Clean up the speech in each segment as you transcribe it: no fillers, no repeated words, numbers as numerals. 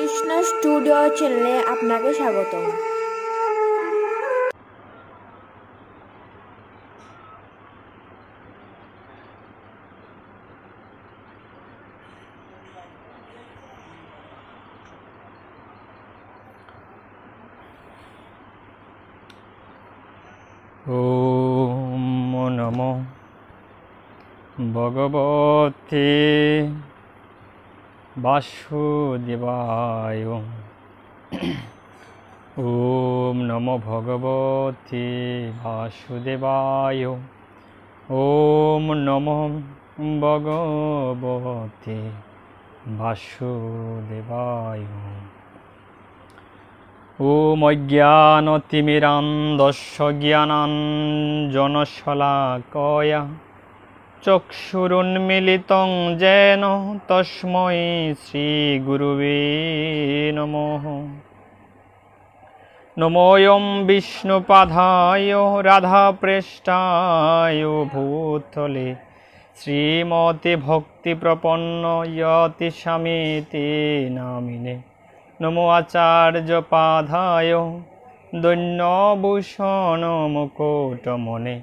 Krishna studio চ্যানেলে আপনাকে স্বাগতম। ওম নমো ভগবতে বাসুদেবায়। ওম নমো ভগবতে বাসুদেবায়। ওম নমো ভগবতে বাসুদেবায়। ওম অজ্ঞানতিমিরান্ধস্য জ্ঞানাঞ্জনশলাকয়া চক্ষুরুন্মিলিতং যেন তস্मै শ্রীগুরুবে নমঃ। নমোऽয়ং বিষ্ণুপাদায় রাধাপ্রেষ্ঠায় ভূতলে শ্রীমতে ভক্তিপ্রপন্ন যতিস্বামিতে নামিনে। নমো আচার্যপাদায় দৈন্যভূষণ মুকুটমণে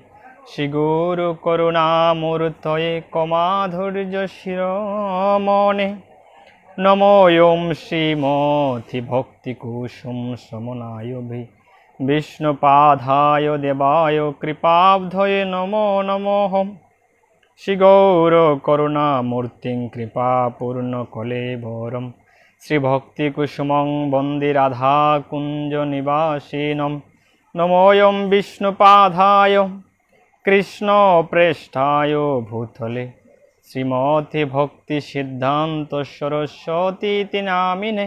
শ্রীগুরু করুণামূর্তয়ে কমাধুর্য শিরোমণে। নমোऽয়ং শ্রীমতি ভক্তিকুসুম সমনায় বিষ্ণুপাদায় দেবায় কৃপাব্ধয়ে নমো নমঃ। শ্রীগৌর করুণামূর্তিং কৃপাপূর্ণকলেবরম শ্রীভক্তিকুসুমং বন্দে রাধাকুঞ্জনিবাসিনম। নমোऽয়ং বিষ্ণুপাদায় কৃষ্ণপ্রেষ্ঠায় ভূতলে শ্রীমতে ভক্তিসিদ্ধান্ত সরস্বতীতি নামিনে।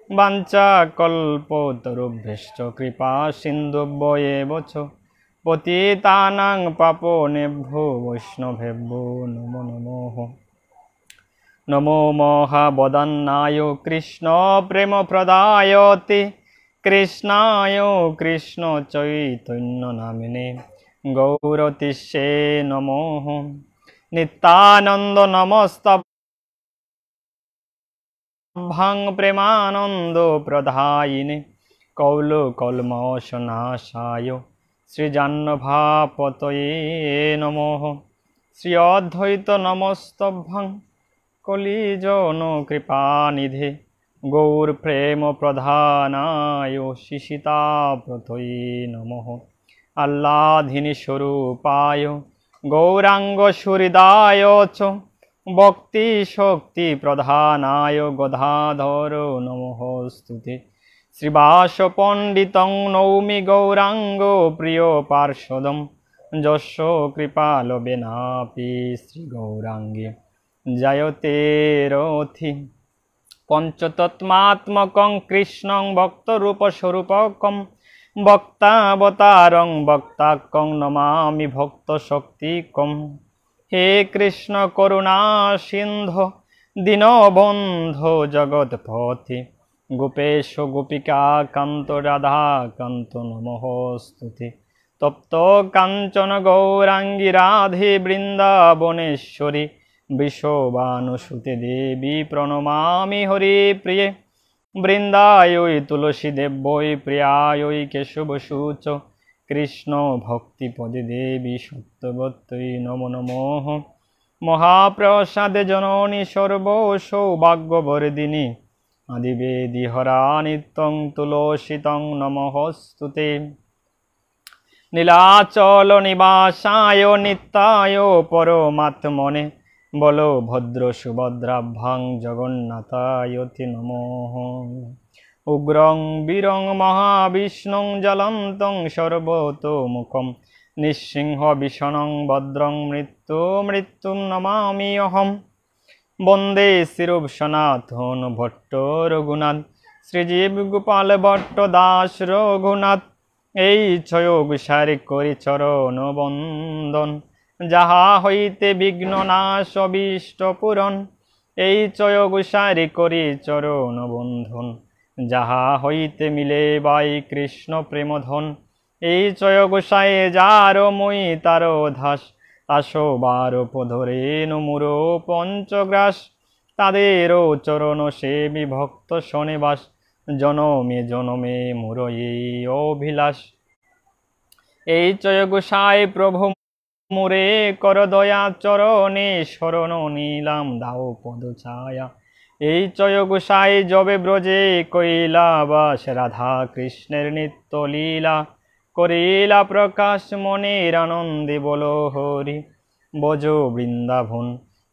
বাঞ্ছাকল্পতরুভ্যশ্চ কৃপা সিন্ধুভ্যেব চ পতিতানাং পাবনেভ্যো বৈষ্ণবেভ্যো নমো নমঃ। নমো মহাবদান্যায় কৃষ্ণ প্রেম প্রদায়তে কৃষ্ণায় কৃষ্ণ চৈতন্য নামিনে গৌরতিষ্যে নমঃ। নিত্যানন্দ নমস্তাভ্যাং প্রেমানন্দ প্রদায়িনে কৌলকলমশনাশায় শ্রীজাহ্নভাপতয়ে নমঃ। শ্রী অদ্বৈত নমস্তভ্যাং কলিজন কৃপানিধে গৌর প্রেম প্রধানায় শিশিতাপ্রতয়ে নমঃ। আহ্লাদিনী স্বরূপায় গৌরাঙ্গ সুহৃদায় চ ভক্তি শক্তি প্রধানায় গদাধর নমঃস্তুতে। শ্রীবাস পণ্ডিতং নৌমি গৌরাঙ্গ প্রিয় পার্ষদম যস্য কৃপালবেনাপি শ্রী গৌরাঙ্গে জয়তে রথি। পঞ্চতত্মাত্মকং কৃষ্ণং ভক্তরূপস্বরূপকং ভক্তাবতারং ভক্তাক্যং নমামি ভক্তশক্তিকং। হে কৃষ্ণ করুণা সিন্ধো দীনবন্ধো জগৎপথে গোপেশ গোপিকা কান্ত রাধাকান্ত নমঃস্তুতে। তপ্ত কাঞ্চন গৌরাঙ্গী রাধে বৃন্দাবনেশ্বরী বৃষভানুসুতে দেবী প্রণমামি হরিপ্রিয়ে। বৃন্দায় তুলসী দেব্যৈ প্রিয়ায় কেশবসূচ কৃষ্ণ ভক্তিপদে দেবী সত্যবত্যৈ নমো নমঃ। মহাপ্রসাদে জননী সর্বসৌভাগ্যবর্ধিনী আদিবেদী হরা নিত্যং তুলসিতং নমঃস্তুতে। নীলাচল নিবাসায় নিত্যায় পরমাত্মনে বলভদ্র সুভদ্রাভ্যাং জগন্নাথায়তি নমঃ। উগ্রং বীরং মহাবিষ্ণুং জ্বলন্तं সর্বতোমুখং নৃসিংহ ভীষণং ভদ্রং মৃত্যুম নমামি অহম। বন্দে শ্রীরূপ সনাতন ভট্ট রঘুনাথ শ্রীজীব গোপাল ভট্ট দাস রঘুনাথ। এই ছয় গোসারি করি চরণ বন্দন যাহা হইতে বিঘ্ন নাশ অভীষ্ট পূরণ। এই ছয় গোসারি করি চরণ বন্ধন যাহা হইতে মিলে বাই কৃষ্ণ প্রেমধন। এই ছয় গোসাই যার মই তার ধাস তাসো বার পধরে নমুর পঞ্চগ্রাস। তাদেরও চরণ সেবী ভক্ত শনিবাস, জনমে জনমে মোর এই অভিলাষ। এই চয় গোসাই প্রভু মোরে কর দয়া, চরণে শরণ নিলাম দাও পদ ছায়া। এই চয় গোসাই যবে ব্রজে কইলা বাস, রাধা কৃষ্ণের নিত্য লীলা করিলা প্রকাশ, মনের আনন্দে বলো হরি। বজ বৃন্দাবন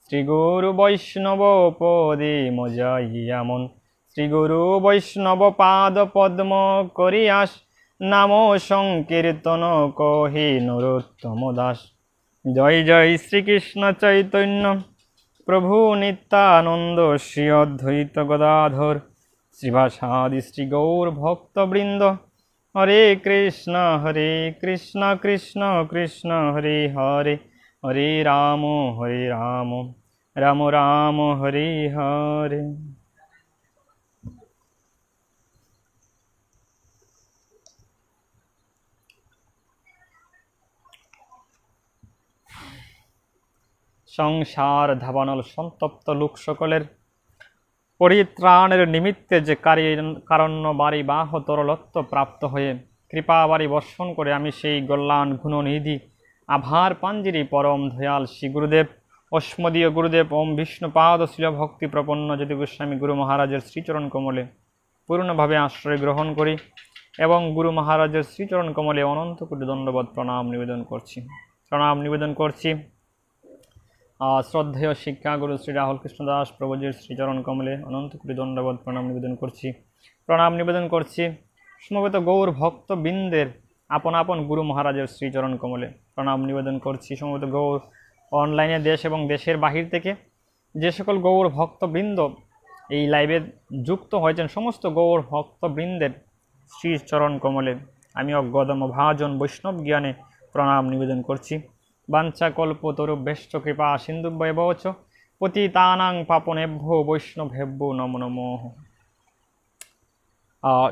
শ্রী গুরু বৈষ্ণব পদে মজাইয়া মন, শ্রী গুরু বৈষ্ণব পাদ পদ্ম করিয়াস, নাম সংকীর্তন কহি নরোত্তম দাস। জয় জয় শ্রীকৃষ্ণ চৈতন্য প্রভু নিত্যানন্দ, শ্রী অদ্বৈত গদাধর শ্রীবাসাদি শ্রী গৌর ভক্তবৃন্দ। হরে কৃষ্ণ কৃষ্ণ কৃষ্ণ হরে হরে, হরে রাম রাম রাম হরে হরে। সংসার ধাবানল সন্তপ্ত লোক সকলের পরিত্রাণের নিমিত্তে যে কারণ্য বাড়ি বাহ তরলত্ব প্রাপ্ত হয়ে কৃপা বাড়ি বর্ষণ করে, আমি সেই গল্লান গুণনিধি আভার পাঞ্জিরি পরম দয়াল শ্রী গুরুদেব অস্মদীয় গুরুদেব ওম বিষ্ণুপাদ শিল ভক্তি প্রপন্ন যতি গোস্বামী গুরু মহারাজের শ্রীচরণ কমলে পূর্ণভাবে আশ্রয় গ্রহণ করি এবং গুরু মহারাজের শ্রীচরণ কমলে অনন্ত কোটি দণ্ডবত প্রণাম নিবেদন করছি। শ্রদ্ধেয় শিক্ষা গুরু শ্রী রাহুল কৃষ্ণ দাস প্রভুজির শ্রীচরণ কমলে অনন্ত কোটি দণ্ডবত প্রণাম নিবেদন করছি। সমবেত গৌর ভক্ত বৃন্দের আপন আপন গুরু মহারাজের শ্রীচরণ কমলে প্রণাম নিবেদন করছি। সমবেত গৌর অনলাইনে দেশ এবং দেশের বাহির থেকে যে সকল গৌর ভক্তবৃন্দ এই লাইভে যুক্ত হয়েছেন, সমস্ত গৌর ভক্তবৃন্দের শ্রীচরণ কমলে আমি অজ্ঞদম ভাজন বৈষ্ণব জ্ঞানে প্রণাম নিবেদন করছি। বাঞ্ছা কল্পতরু বেষ্ট কৃপা সিন্ধুভ্যেব চ পতিতানাং পাপনেভ্যো বৈষ্ণবেভ্যো নমো নমঃ।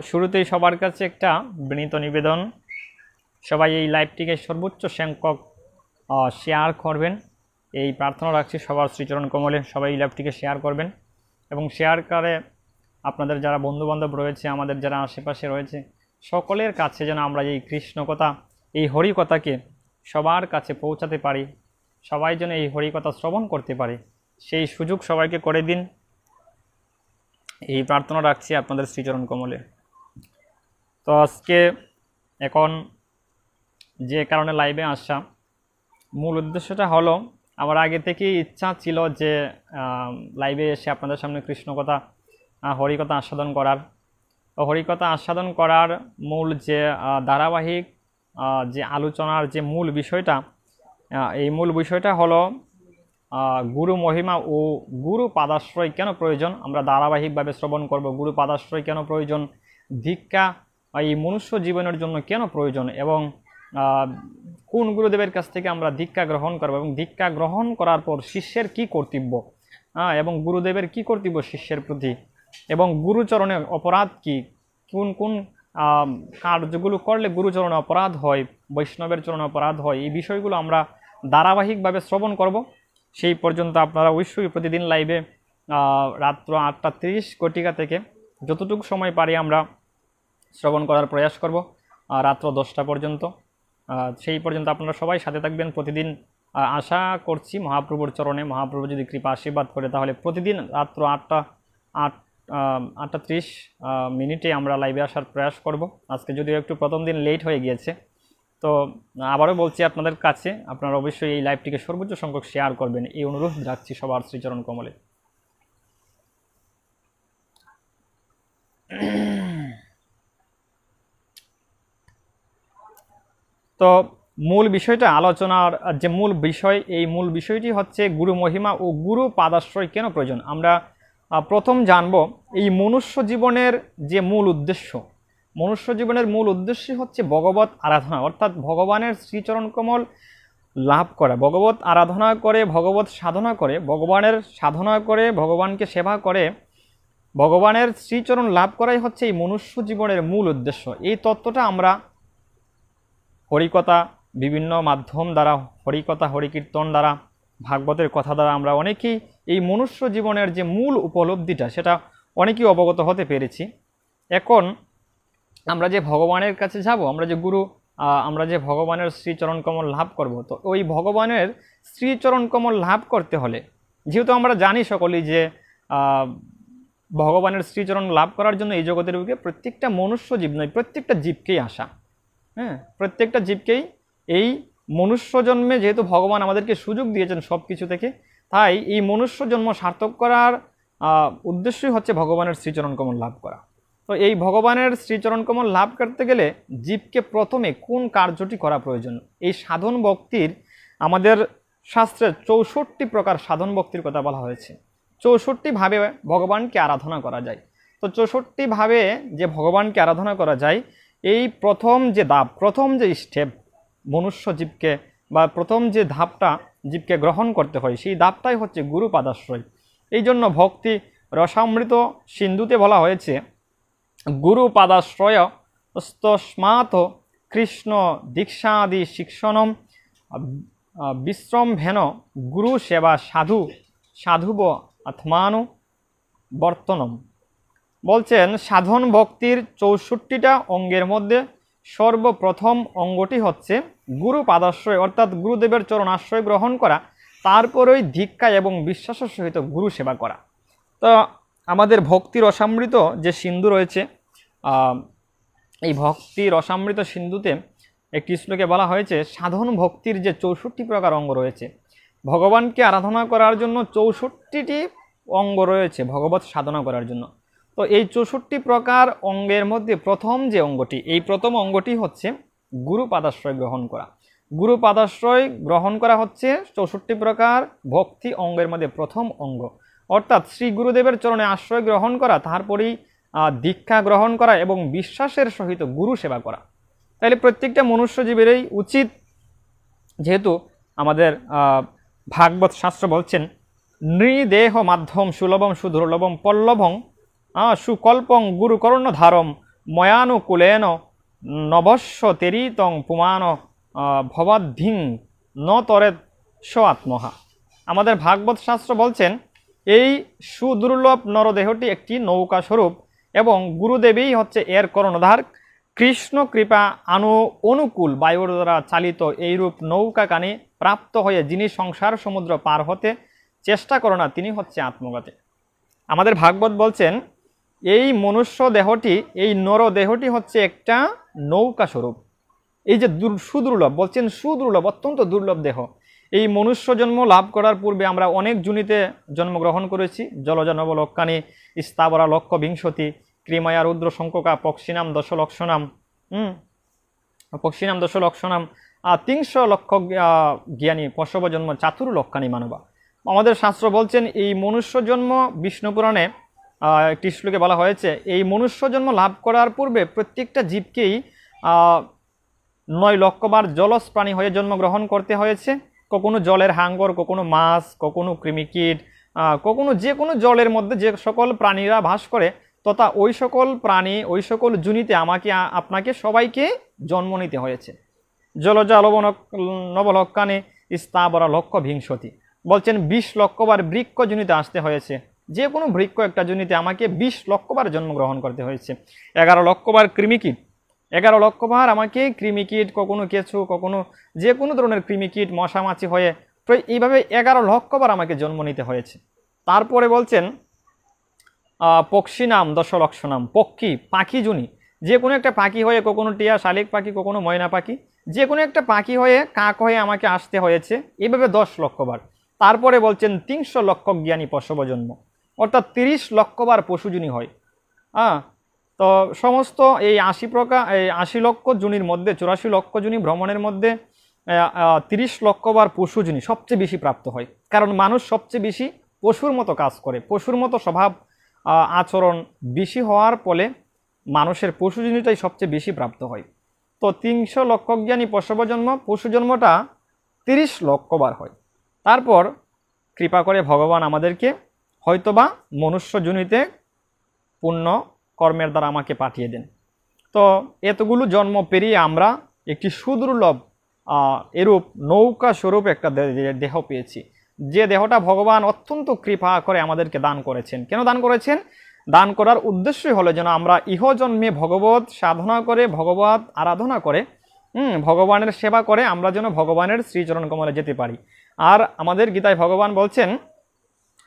শুরুতেই সবার কাছে একটা বিনীত নিবেদন, সবাই এই লাইভটিকে সর্বোচ্চ সংখ্যক শেয়ার করবেন, এই প্রার্থনা রাখছি সবার শ্রীচরণ কমলে। সবাই এই লাইভটিকে শেয়ার করবেন এবং শেয়ার করে আপনাদের যারা বন্ধুবান্ধব রয়েছে, আমাদের যারা আশেপাশে রয়েছে, সকলের কাছে যেন আমরা এই কৃষ্ণ কথা, এই হরি কথাকে সবার কাছে পৌঁছাতে পারি, সবাই যেন এই হরি কথা শ্রবণ করতে পারে, সেই সুযোগ সবাইকে করে দিন, এই প্রার্থনা রাখছি আপনাদের শ্রীচরণ কমলে। তো আজকে এখন যে কারণে লাইভে আসা, মূল উদ্দেশ্যটা হলো আমার আগে থেকেই ইচ্ছা ছিল যে লাইভে এসে আপনাদের সামনে কৃষ্ণ কথা, হরিকথা আস্বাদন করার। হরিকথা আস্বাদন করার মূল যে ধারাবাহিক যে আলোচনার যে মূল বিষয়টা, এই মূল বিষয়টা হলো গুরু মহিমা ও গুরু পাদাশ্রয় কেন প্রয়োজন, আমরা ধারাবাহিকভাবে শ্রবণ করব। গুরু পাদাশ্রয় কেন প্রয়োজন, দীক্ষা এই মনুষ্য জীবনের জন্য কেন প্রয়োজন, এবং কোন গুরুদেবের কাছ থেকে আমরা দীক্ষা গ্রহণ করব, এবং দীক্ষা গ্রহণ করার পর শিষ্যের কি কর্তব্য, এবং গুরুদেবের কি কর্তব্য শিষ্যের প্রতি, এবং গুরুচরণে অপরাধ কি, কোন কোন কার্যগুলো করলে গুরুচরণে অপরাধ হয়, বৈষ্ণবের চরণে অপরাধ হয়, এই বিষয়গুলো আমরা ধারাবাহিকভাবে শ্রবণ করব। সেই পর্যন্ত আপনারা অবশ্যই প্রতিদিন লাইভে রাত্র 8:30 থেকে যতটুকু সময় পারি আমরা শ্রবণ করার প্রয়াস করব, রাত্র 10টা পর্যন্ত। সেই পর্যন্ত আপনারা সবাই সাথে থাকবেন প্রতিদিন। আশা করছি মহাপ্রভুর চরণে, মহাপ্রভু যদি কৃপা আশীর্বাদ করে, তাহলে প্রতিদিন রাত্র 8:30 আমরা লাইভে আসার প্রয়াস করব। আজকে যদিও একটু প্রথম দিন লেট হয়ে গিয়েছে, তো আবারও বলছি আপনাদের কাছে, আপনারা অবশ্যই এই লাইভটিকে সর্বোচ্চ সংখ্যক শেয়ার করবেন, এই অনুরোধ রাখছি সবার শ্রীচরণ কমলে। তো মূল বিষয়টা, আলোচনার যে মূল বিষয়, এই মূল বিষয়টি হচ্ছে গুরু মহিমা ও গুরু পাদাশ্রয় কেন প্রয়োজন। আমরা প্রথম জানব এই মনুষ্য জীবনের যে মূল উদ্দেশ্য। মনুষ্য জীবনের মূল উদ্দেশ্য হচ্ছে ভগবত আরাধনা, অর্থাৎ ভগবানের শ্রীচরণ কমল লাভ করা, ভগবত আরাধনা করে, ভগবত সাধনা করে, ভগবানের সাধনা করে, ভগবানকে সেবা করে, ভগবানের শ্রীচরণ লাভ করাই হচ্ছে এই মনুষ্য জীবনের মূল উদ্দেশ্য। এই তত্ত্বটা আমরা হরিকথা বিভিন্ন মাধ্যম দ্বারা, হরিকথা হরিকীর্তন দ্বারা, ভাগবতের কথা দ্বারা আমরা অনেকেই এই মনুষ্য জীবনের যে মূল উপলব্ধিটা সেটা অনেকেই অবগত হতে পেরেছি। এখন আমরা যে ভগবানের কাছে যাব, আমরা যে ভগবানের শ্রীচরণ কমল লাভ করব, তো ওই ভগবানের শ্রীচরণ কমল লাভ করতে হলে, যেহেতু আমরা জানি সকলেই যে ভগবানের শ্রীচরণ লাভ করার জন্য এই জগতের বুকে প্রত্যেকটা মনুষ্য জীব নয়, প্রত্যেকটা জীবকেই আসা, হ্যাঁ, প্রত্যেকটা জীবকেই এই মনুষ্য জন্মে যেহেতু ভগবান আমাদেরকে সুযোগ দিয়েছেন সব কিছু থেকে, তাই এই মনুষ্য জন্ম সার্থক করার উদ্দেশ্যই হচ্ছে ভগবানের শ্রীচরণ কমল লাভ করা। তো এই ভগবানের শ্রীচরণ কমল লাভ করতে গেলে জীবকে প্রথমে কোন কার্যটি করা প্রয়োজন? এই সাধন ভক্তির, আমাদের শাস্ত্রে 64 প্রকার সাধন ভক্তির কথা বলা হয়েছে। 64 ভাবে ভগবানকে আরাধনা করা যায়। তো 64 ভাবে যে ভগবানকে আরাধনা করা যায়, এই প্রথম যে ধাপ, প্রথম যে স্টেপ মনুষ্য জীবকে, বা প্রথম যে ধাপটা জীবকে গ্রহণ করতে হয়, সেই ধাপটাই হচ্ছে গুরু পাদাশ্রয়। এই জন্য ভক্তি রসামৃত সিন্ধুতে বলা হয়েছে, গুরু পাদাশ্রয় তস্মাৎ কৃষ্ণ দীক্ষাদি শিক্ষণম বিশ্রম্ভেন গুরু সেবা সাধুব আত্মানু বর্তনম। বলছেন সাধন ভক্তির 64টা অঙ্গের মধ্যে সর্বপ্রথম অঙ্গটি হচ্ছে গুরু পাদাশ্রয়, অর্থাৎ গুরুদেবের চরণ আশ্রয় গ্রহণ করা, তারপরেই দীক্ষা এবং বিশ্বাসের সহিত গুরু সেবা করা। তো আমাদের ভক্তি রসামৃত যে সিন্ধু রয়েছে, এই ভক্তি রসামৃত সিন্ধুতে একটি শ্লোকে বলা হয়েছে সাধন ভক্তির যে 64 প্রকার অঙ্গ রয়েছে, ভগবানকে আরাধনা করার জন্য 64টি অঙ্গ রয়েছে ভগবত সাধনা করার জন্য। তো এই 64 প্রকার অঙ্গের মধ্যে প্রথম যে অঙ্গটি, এই প্রথম অঙ্গটি হচ্ছে গুরু পাদাশ্রয় গ্রহণ করা। গুরু পাদাশ্রয় গ্রহণ করা হচ্ছে 64 প্রকার ভক্তি অঙ্গের মধ্যে প্রথম অঙ্গ, অর্থাৎ শ্রী গুরুদেবের চরণে আশ্রয় গ্রহণ করা, তারপরেই দীক্ষা গ্রহণ করা এবং বিশ্বাসের সহিত গুরু সেবা করা। তাহলে প্রত্যেকটা মনুষ্য জীবেরই উচিত, যেহেতু আমাদের ভাগবত শাস্ত্র বলছেন নৃদেহ মাধ্যম সুলভম সুদুর্লভম পল্লভং সুকল্পং গুরুকর্ণধারম ময়ানুকূলেন নবস্য তেরিতং পুমান ভবাদ্ধিং ন তরেত স আত্মহা। আমাদের ভাগবত শাস্ত্র বলছেন এই সুদুর্লভ নরদেহটি একটি নৌকা স্বরূপ এবং গুরুদেবই হচ্ছে এর কর্ণধার। কৃষ্ণ কৃপা অনুকূল বায়ুর দ্বারা চালিত এইরূপ নৌকা কানে প্রাপ্ত হয়ে যিনি সংসার সমুদ্র পার হতে চেষ্টা করে না, তিনি হচ্ছে আত্মগতি। আমাদের ভাগবত বলছেন এই মনুষ্য দেহটি, এই নর দেহটি হচ্ছে একটা নৌকা স্বরূপ। এই যে সুদুর্লভ, বলছেন সুদুর্লভ, অত্যন্ত দুর্লভ দেহ। এই মনুষ্য জন্ম লাভ করার পূর্বে আমরা অনেক যোনিতে জন্মগ্রহণ করেছি। জলজ নবলক্ষানি স্থাবরা লক্ষ বিংশতি ক্রিমায়া রুদ্র শঙ্ককা পক্ষিনাম দশলক্ষণাম পক্ষিনাম দশলক্ষণাম 300 লক্ষ জ্ঞানী পশব জন্ম চাতুর্লক্ষানি মানবা। আমাদের শাস্ত্র বলছেন এই মনুষ্য জন্ম, বিষ্ণু পুরাণে একটি শ্লোকে বলা হয়েছে এই মনুষ্য জন্ম লাভ করার পূর্বে প্রত্যেকটা জীবকেই 9 লক্ষবার জলজ প্রাণী হয়ে জন্মগ্রহণ করতে হয়েছে। কখনো জলের হাঙ্গর, কখনো মাছ, কখনো কৃমিকীট, কখনো যে কোনো জলের মধ্যে যে সকল প্রাণীরা বাস করে, তথা ওই সকল প্রাণী, ওই সকল জুনিতে আপনাকে সবাইকে জন্ম নিতে হয়েছে। জলজ নবলক্ষানে স্থাবরা লক্ষ বিংশতি, বলছেন 20 লক্ষবার বৃক্ষ জুনিতে আসতে হয়েছে। যে কোনো বৃক্ষ একটা জুনিতে আমাকে 20 লক্ষবার জন্মগ্রহণ করতে হয়েছে। 11 লক্ষবার কৃমিকীট, 11 লক্ষবার আমাকে কৃমিকীট, কখনো কেঁচো, কখনো যে কোনো ধরনের কৃমিকীট, মশামাছি হয়ে প্রায় এইভাবে 11 লক্ষবার আমাকে জন্ম নিতে হয়েছে। তারপরে বলছেন পক্ষী নাম দশলক্ষণাম, পক্ষী পাখি জুনি, যে কোনো একটা পাখি হয়ে, কখনো টিয়া শালিক পাখি, কখনো ময়না পাখি, যে কোনো একটা পাখি হয়ে, কাক হয়ে আমাকে আসতে হয়েছে, এইভাবে 10 লক্ষবার। তারপরে বলছেন 300 লক্ষ জ্ঞানী পশব জন্ম, অর্থাৎ 30 লক্ষবার পশুজনী হয়। তো সমস্ত এই 80 লক্ষ জুনির মধ্যে 84 লক্ষ জুনি ভ্রমণের মধ্যে 30 লক্ষবার পশুজনী সবচেয়ে বেশি প্রাপ্ত হয়। কারণ মানুষ সবচেয়ে বেশি পশুর মতো কাজ করে, পশুর মতো স্বভাব আচরণ বেশি হওয়ার ফলে মানুষের পশুজনীটাই সবচেয়ে বেশি প্রাপ্ত হয়। তো 300 লক্ষ জ্ঞানী পশব জন্ম, পশু জন্মটা 30 লক্ষবার হয়। তারপর কৃপা করে ভগবান আমাদেরকে হয়তোবা মনুষ্য জনিতে পুণ্য কর্মের দ্বারা আমাকে পাঠিয়ে দেন। তো এতগুলো জন্ম পেরিয়ে আমরা একটি সুদুর্লভ এরূপ নৌকা স্বরূপ একটা দেহ পেয়েছি, যে দেহটা ভগবান অত্যন্ত কৃপা করে আমাদেরকে দান করেছেন। কেন দান করেছেন? দান করার উদ্দেশ্যই হলো যেন আমরা ইহজন্মে ভগবত সাধনা করে, ভগবত আরাধনা করে, ভগবানের সেবা করে আমরা যেন ভগবানের শ্রীচরণ কমলে যেতে পারি। আর আমাদের গীতায় ভগবান বলছেন,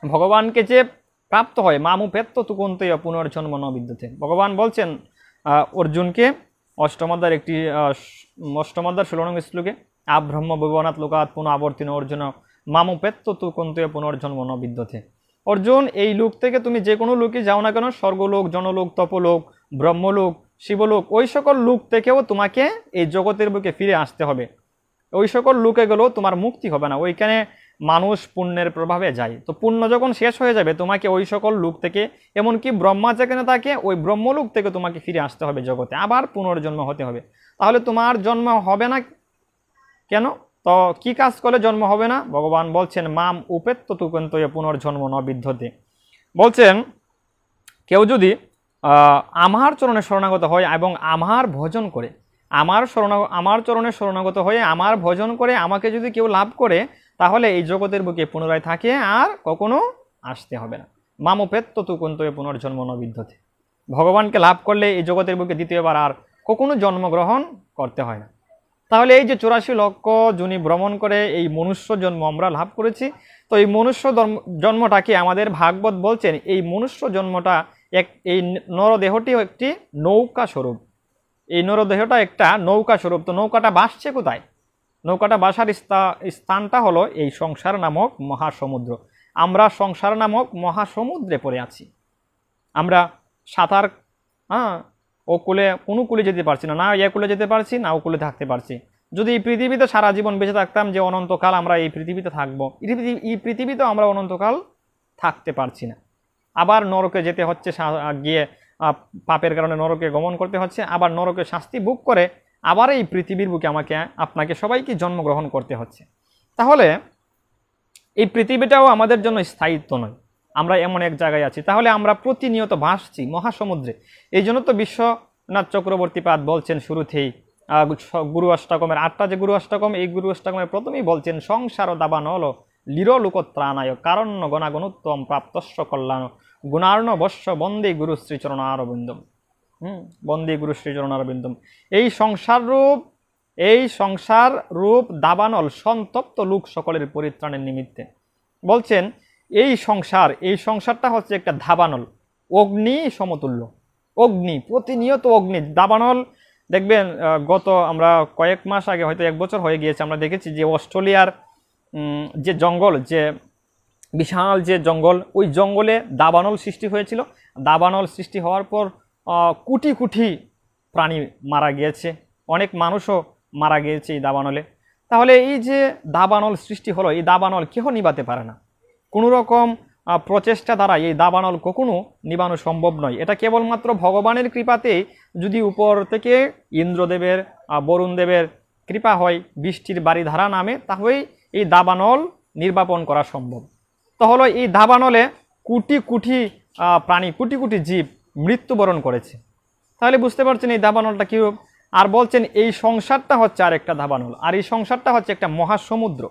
ভগবানকে যে প্রাপ্ত হয় মামুপেত্ত তুকুন্তয় পুনর্জন্ম ন বিদ্যতে। ভগবান বলছেন অর্জুনকে অষ্টমাধ্যায়ের 16 নং শ্লোকে, আব্রহ্ম ভুবনাৎ লোকাৎ পুনঃ আবর্তিন অর্জুন মামুপেত্ত তুকুন্তয় পুনর্জন্ম ন বিদ্যতে। অর্জুন, এই লোক থেকে তুমি যে কোনো লোকে যাও না কেন, স্বর্গলোক, জনলোক, তপলোক, ব্রহ্মলোক, শিবলোক, ওই সকল লোক থেকেও তোমাকে এই জগতের বুকে ফিরে আসতে হবে। ওই সকল লোকে গেলেও তোমার মুক্তি হবে না, ওইখানে মানুষ পুণ্যের প্রভাবে যায়। তো পুণ্য যখন শেষ হয়ে যাবে তোমাকে ওই সকল লোক থেকে, এমনকি ব্রহ্মা যেখানে থাকে ওই ব্রহ্মলোক থেকে তোমাকে ফিরে আসতে হবে জগতে, আবার পুনর্জন্ম হতে হবে। তাহলে তোমার জন্ম হবে না কেন? তো কি কাজ করলে জন্ম হবে না? ভগবান বলছেন মাম উপেত্ত তুকন্তয় পুনর্জন্ম ন বিদ্যতে। বলছেন কেউ যদি আমার চরণে শরণাগত হয় এবং আমার ভজন করে, আমার চরণে শরণাগত হয়ে আমার ভজন করে আমাকে যদি কেউ লাভ করে, তাহলে এই জগতের বুকে পুনরায় থাকে আর কখনো আসতে হবে না। মামোপেত্ত তুকুন্তয়ে পুনর্জন্ম ন বিদ্যতে। ভগবানকে লাভ করলে এই জগতের বুকে দ্বিতীয়বার আর কখনো জন্মগ্রহণ করতে হয় না। তাহলে এই যে 84 লক্ষ যোনি ভ্রমণ করে এই মনুষ্য জন্ম আমরা লাভ করেছি, তো এই মনুষ্য জন্মটাকে আমাদের ভাগবত বলছেন এই মনুষ্য জন্মটা এই নরদেহটিও একটি নৌকা স্বরূপ। এই নরদেহটা একটা নৌকা স্বরূপ। তো নৌকাটা ভাসছে কোথায়? নৌকাটা ভাসার স্থানটা হলো এই সংসার নামক মহাসমুদ্র। আমরা সংসার নামক মহাসমুদ্রে পড়ে আছি। আমরা সাঁতার ও কূলে কোনো কূলে যেতে পারছি না, না এ কূলে যেতে পারছি না ও কূলে থাকতে পারছি। যদি এই পৃথিবীতে সারা জীবন বেঁচে থাকতাম যে অনন্তকাল আমরা এই পৃথিবীতে থাকবো, এই পৃথিবীতেও আমরা অনন্তকাল থাকতে পারছি না। আবার নরকে যেতে হচ্ছে, গিয়ে পাপের কারণে নরকে গমন করতে হচ্ছে, আবার নরকে শাস্তি ভোগ করে আবার এই পৃথিবীর বুকে আপনাকে সবাইকে জন্মগ্রহণ করতে হচ্ছে। তাহলে এই পৃথিবীটাও আমাদের জন্য স্থায়িত্ব নয়, আমরা এমন এক জায়গায় আছি। তাহলে আমরা প্রতিনিয়ত ভাসছি মহাসমুদ্রে। এই জন্য তো বিশ্বনাথ চক্রবর্তীপাদ বলছেন শুরুতেই গুরু অষ্টকমের 8টা যে গুরু অষ্টকম, এই গুরু অষ্টকমের প্রথমেই বলছেন সংসার দাবানল লিরলোকত্রাণায় কারণ্য গণাগণোত্তম প্রাপ্তস্য কল্যাণ গুণার্ণ বস্য বন্দে গুরু শ্রীচরণারবিন্দম। বন্দে গুরু শ্রীচরণারবিন্দম। এই সংসার রূপ দাবানল সন্তপ্ত লোক সকলের পরিত্রাণের নিমিত্তে। বলছেন এই সংসারটা হচ্ছে একটা দাবানল, অগ্নি সমতুল্য। অগ্নি, প্রতিনিয়ত অগ্নি। দাবানল দেখবেন গত আমরা কয়েক মাস আগে, হয়তো 1 বছর হয়ে গিয়েছে, আমরা দেখেছি যে অস্ট্রেলিয়ার যে জঙ্গল, যে বিশাল যে জঙ্গল, ওই জঙ্গলে দাবানল সৃষ্টি হয়েছিল। দাবানল সৃষ্টি হওয়ার পর কোটি কোটি প্রাণী মারা গিয়েছে, অনেক মানুষও মারা গিয়েছে এই দাবানলে। তাহলে এই যে দাবানল সৃষ্টি হলো, এই দাবানল কেহ নিবাতে পারে না। কোনো রকম প্রচেষ্টা দ্বারা এই দাবানল কখনো নিবানো সম্ভব নয়। এটা কেবলমাত্র ভগবানের কৃপাতে, যদি উপর থেকে ইন্দ্রদেবের বরুণ দেবের কৃপা হয়, বৃষ্টির বাড়িধারা নামে, তাহলেই এই দাবানল নির্বাপন করা সম্ভব। তাহলে এই দাবানলে কোটি কোটি প্রাণী, কোটি কোটি জীব মৃত্যুবরণ করেছে। তাহলে বুঝতে পারছেন এই দাবানলটা কী। আর বলছেন এই সংসারটা হচ্ছে আর একটা দাবানল, আর এই সংসারটা হচ্ছে একটা মহাসমুদ্র।